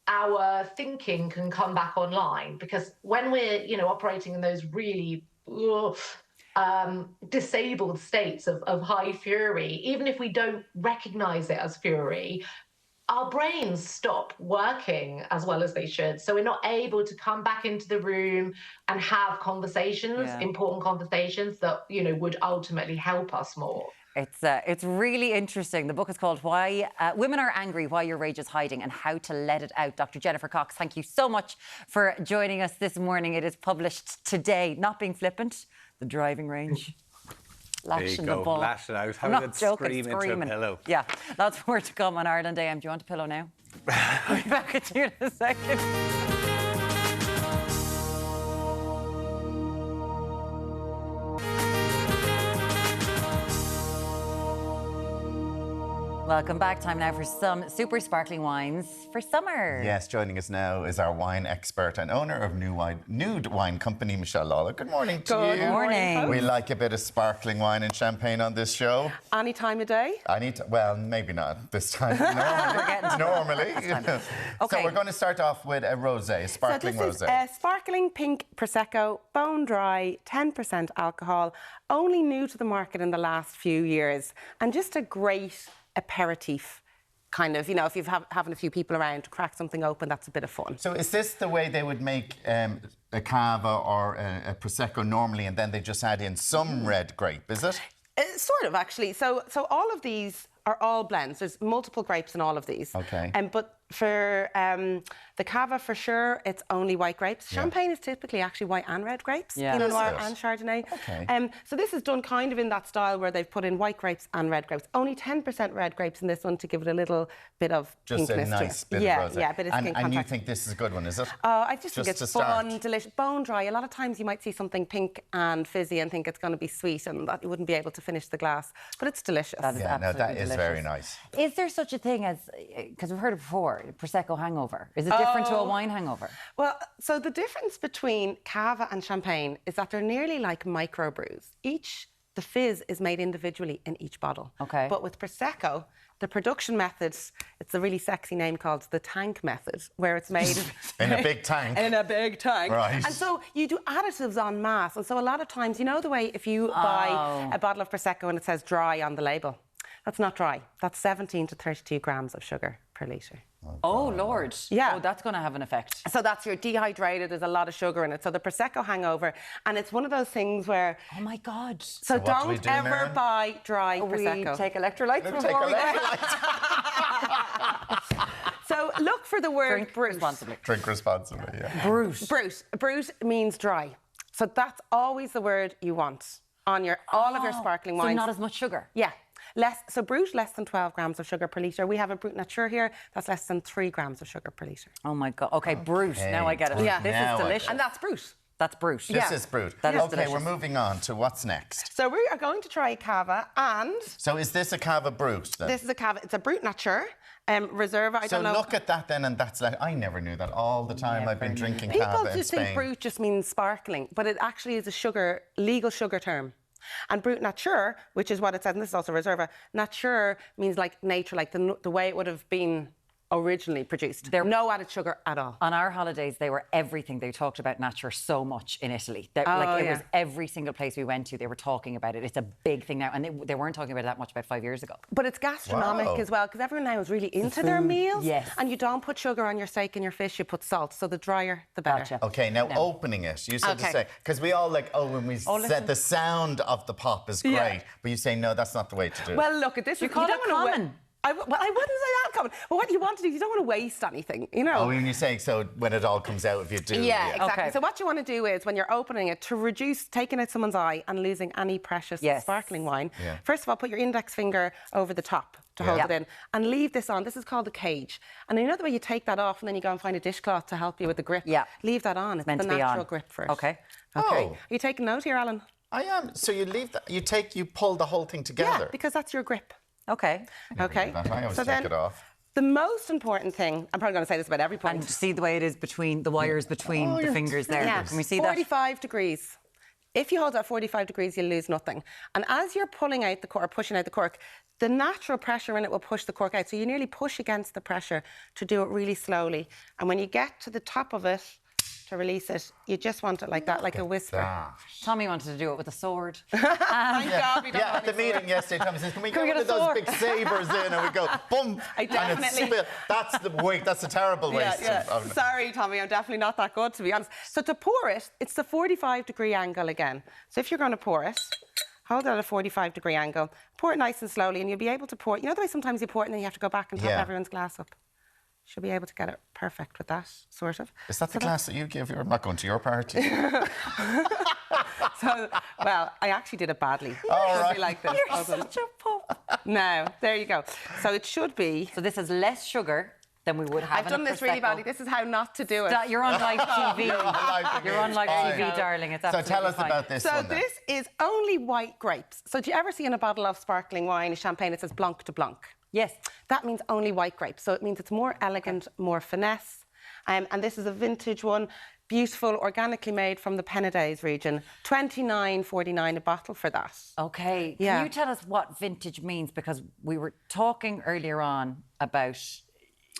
our thinking can come back online. Because when we're, operating in those really disabled states of high fury, even if we don't recognize it as fury, our brains stop working as well as they should. So we're not able to come back into the room and have conversations, important conversations that, would ultimately help us more. It's really interesting. The book is called Why Women Are Angry, Why Your Rage is Hiding, and How to Let It Out. Dr. Jennifer Cox, thank you so much for joining us this morning. It is published today. Not being flippant, the driving range. Lashing the ball. Lash it out. I'm not joking, scream into a pillow. Yeah, that's more to come on Ireland AM. Do you want a pillow now? I'll be back at you in a second. Welcome back. Time now for some super sparkling wines for summer. Yes, joining us now is our wine expert and owner of Nude Wine Company, Michelle Lawler. Good morning to you. Good morning. We like a bit of sparkling wine and champagne on this show. Any time of day? Well, maybe not this time. Normally. Okay. So we're going to start off with a rosé, sparkling rosé. So this is a sparkling pink Prosecco, bone dry, 10% alcohol, only new to the market in the last few years, and just a great aperitif, kind of, if you've having a few people around, crack something open, that's a bit of fun. So is this the way they would make a cava or a prosecco normally, and then they just add in some red grape, is it? Sort of, actually. So all of these are all blends. There's multiple grapes in all of these. Okay. But for the Cava, for sure, it's only white grapes. Champagne is typically actually white and red grapes. Yeah. Pinot Noir and Chardonnay. Okay. So this is done kind of in that style where they've put in white grapes and red grapes. Only 10% red grapes in this one to give it a little bit of Just a pinkness nice to it. bit of rosé. Yeah, a bit of skin And contact. you think this is a good one, is it? I just think Just it's to fun, start. delicious, bone dry. A lot of times you might see something pink and fizzy and think it's going to be sweet and that you wouldn't be able to finish the glass. But it's delicious. That is absolutely that is delicious. very nice. Is there such a thing as, because we've heard it before, Prosecco hangover? Is it different to a wine hangover? Well, so the difference between Cava and Champagne is that they're nearly like microbrews. The fizz is made individually in each bottle. Okay. But with Prosecco, the production methods, it's a really sexy name called the tank method, where it's made In a big tank. In a big tank. Right. And so you do additives en masse. And so a lot of times, you know the way if you buy a bottle of Prosecco and it says dry on the label? That's not dry. That's 17 to 32 grams of sugar per litre. Oh, Lord. Yeah. Oh, that's going to have an effect. So that's your dehydrated, there's a lot of sugar in it. So the Prosecco hangover, and it's one of those things where... Oh, my God. So what do we don't do, ever Maren? buy dry Prosecco. We take electrolytes Take before we go. So look for the word Drink brut. responsibly. Drink responsibly, yeah. Brut. Brut. Brut means dry. So that's always the word you want on all of your sparkling wines. So not as much sugar? Yeah. So Brut, less than 12 grams of sugar per litre. We have a Brut Nature here, that's less than 3 grams of sugar per litre. Oh, my God. OK, Brut. Now I get it. Yeah. This Now I is get delicious. it. And that's Brut. That's Brut. This is Brut. That is okay, delicious. we're moving on to what's next. So we are going to try Cava, and So is this a Cava Brut then? this is a Cava. It's a Brut Nature. Reserva, I So don't know. look at that then, and that's like, I never knew that. All the time I've been drinking People Cava in just Spain. think Brut just means sparkling, but it actually is a legal sugar term. And Brut Nature, which is what it says, and this is also Reserva, Nature means like nature, like the way it would have been originally produced. No added sugar at all. On our holidays, they were everything. They talked about Nature so much in Italy. It was every single place we went to, they were talking about it. It's a big thing now. And they weren't talking about it that much about 5 years ago. But it's gastronomic as well, because everyone now is really into their meals. Yes. And you don't put sugar on your steak and your fish, you put salt. So the drier, the better. Gotcha. Okay, now opening it, you said to say, because we all when we said the sound of the pop is great, but you say, no, that's not the way to do it. Well, look, at this. You call it common. I wouldn't say that common. But what you want to do, you don't want to waste anything, you know. Oh, when you say so, when it all comes out, if you do. Yeah, exactly. Okay. So what you want to do is, when you're opening it, to reduce taking out someone's eye and losing any precious sparkling wine, first of all, put your index finger over the top to hold it in and leave this on. This is called the cage. And you know the way you take that off and then you go and find a dishcloth to help you with the grip? Yeah. Leave that on. It's meant the to be natural on. grip for it. Okay. Okay. Oh. Are you taking note here, Alan? I am. So you leave that, you pull the whole thing together. Yeah, because that's your grip. Okay. Okay. I always take it off. The most important thing, I'm probably going to say this about every point. And see the way it is between the wires between the fingers there. Yeah. Can we see that? 45 degrees. If you hold it at 45 degrees, you'll lose nothing. And as you're pulling out the cork, or pushing out the cork, the natural pressure in it will push the cork out. So you nearly push against the pressure to do it really slowly. And when you get to the top of it, to release it, you just want it like that, like a whisper. Tommy wanted to do it with a sword. Thank God we don't have At the any meeting sword. yesterday, Tommy says, can we Can we get get one a of those sword? big sabres in? And we go, boom. I definitely- And it's that's a terrible waste. Of Sorry, Tommy, I'm definitely not that good, to be honest. So to pour it, it's the 45-degree angle again. So if you're going to pour it, hold it at a 45-degree angle, pour it nice and slowly, and you'll be able to pour it. You know the way sometimes you pour it and then you have to go back and top everyone's glass up? Should be able to get it perfect with that, sort of. Is that the glass that you give? I'm not going to your party. So, well, I actually did it badly. All Should right. be like this. You're such a pup. No, there you go. So it should be. So this is less sugar than we would have I've in done a this really Prosecco. badly. This is how not to do it. You're on live TV. You're on live Fine. TV, darling. It's So absolutely tell us fine. about this So one then. this is only white grapes. So do you ever see in a bottle of sparkling wine, champagne, it says Blanc de Blanc? Yes. That means only white grapes. So it means it's more elegant, more finesse. And this is a vintage one, beautiful, organically made from the Penedès region. $29.49 a bottle for that. Okay. Yeah. Can you tell us what vintage means? Because we were talking earlier on about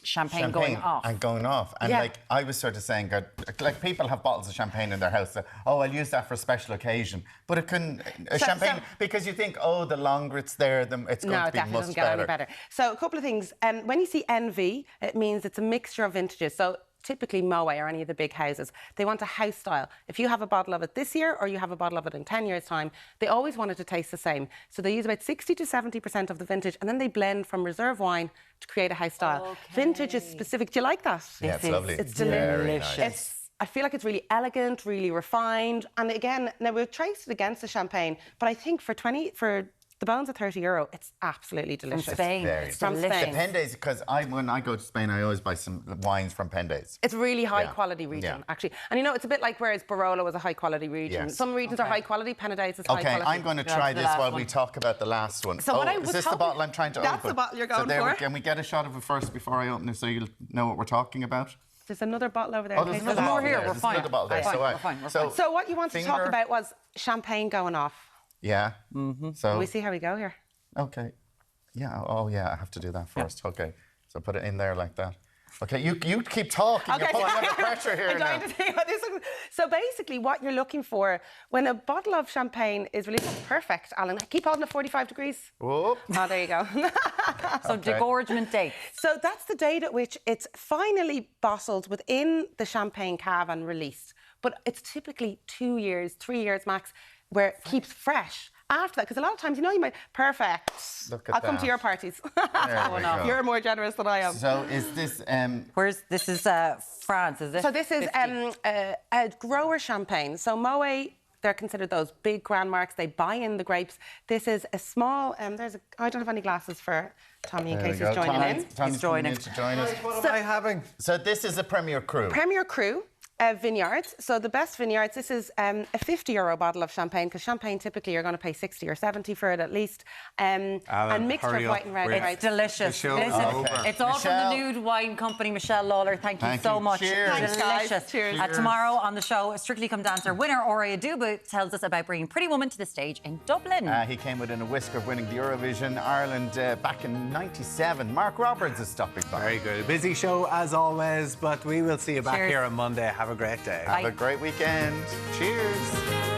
champagne going off. And going off. And like I was sort of saying, like people have bottles of champagne in their house. That, I'll use that for a special occasion. But it can champagne because you think, the longer it's there, it's going to be definitely much doesn't get any better. So a couple of things. When you see NV, it means it's a mixture of vintages. So typically Moe or any of the big houses, they want a house style. If you have a bottle of it this year or you have a bottle of it in 10 years' time, they always want it to taste the same. So they use about 60 to 70% of the vintage and then they blend from reserve wine to create a house style. Okay. Vintage is specific. Do you like that? Yeah, it's lovely. It's delicious. Nice. I feel like it's really elegant, really refined. And again, now we've traced it against the champagne, but I think for the bones at €30, it's absolutely delicious. From Spain. It's from Spain. The Pendays, because when I go to Spain, I always buy some wines from Pendays. It's really high quality region, actually. And you know, it's a bit like whereas Barolo was a high quality region. Yes. Some regions are high quality, Pendays is high quality. Okay, I'm going to try this while we talk about the last one. So is this the bottle I'm trying to open? That's the bottle you're going for. Can we get a shot of it first before I open it so you'll know what we're talking about? There's another bottle over there. Oh, there's more here. We're fine. We're fine. So what you wanted to talk about was champagne going off. Yeah. So we see how we go here. Okay. Yeah. Oh, yeah. I have to do that first. Okay. So put it in there like that. Okay. You keep talking. Okay. You're putting under pressure here now. To see what this looks. So basically, what you're looking for when a bottle of champagne is released, perfect, Alan. Keep holding at 45 degrees. Whoop. Oh, there you go. So degorgement date. So that's the date at which it's finally bottled within the champagne cave and released. But it's typically 2 years, 3 years max, where it keeps fresh. After that, because a lot of times, you know, you might perfect. I'll come to your parties. You're more generous than I am. So is this? This is France, is it? So this is a grower champagne. So Moe, they're considered those big grand marks. They buy in the grapes. This is a small. I don't have any glasses for Tommy in case he's joining in. Tommy's joining to join us. What am I having? So this is a Premier Cru. Premier Cru. Vineyards. So the best vineyards, this is a €50 bottle of champagne, because champagne typically you're going to pay 60 or 70 for it at least. And mixture of white and red grapes. It's delicious. It's all from the Nude Wine Company, Michelle Lawler. Thank you so much. Cheers. Delicious. Guys. Cheers. Tomorrow on the show, Strictly Come Dancer winner Ora Aduba tells us about bringing Pretty Woman to the stage in Dublin. He came within a whisker of winning the Eurovision Ireland back in '97. Mark Roberts is stopping by. Very good. A busy show as always, but we will see you back here on Monday. Have a great day. Have a great weekend. Cheers.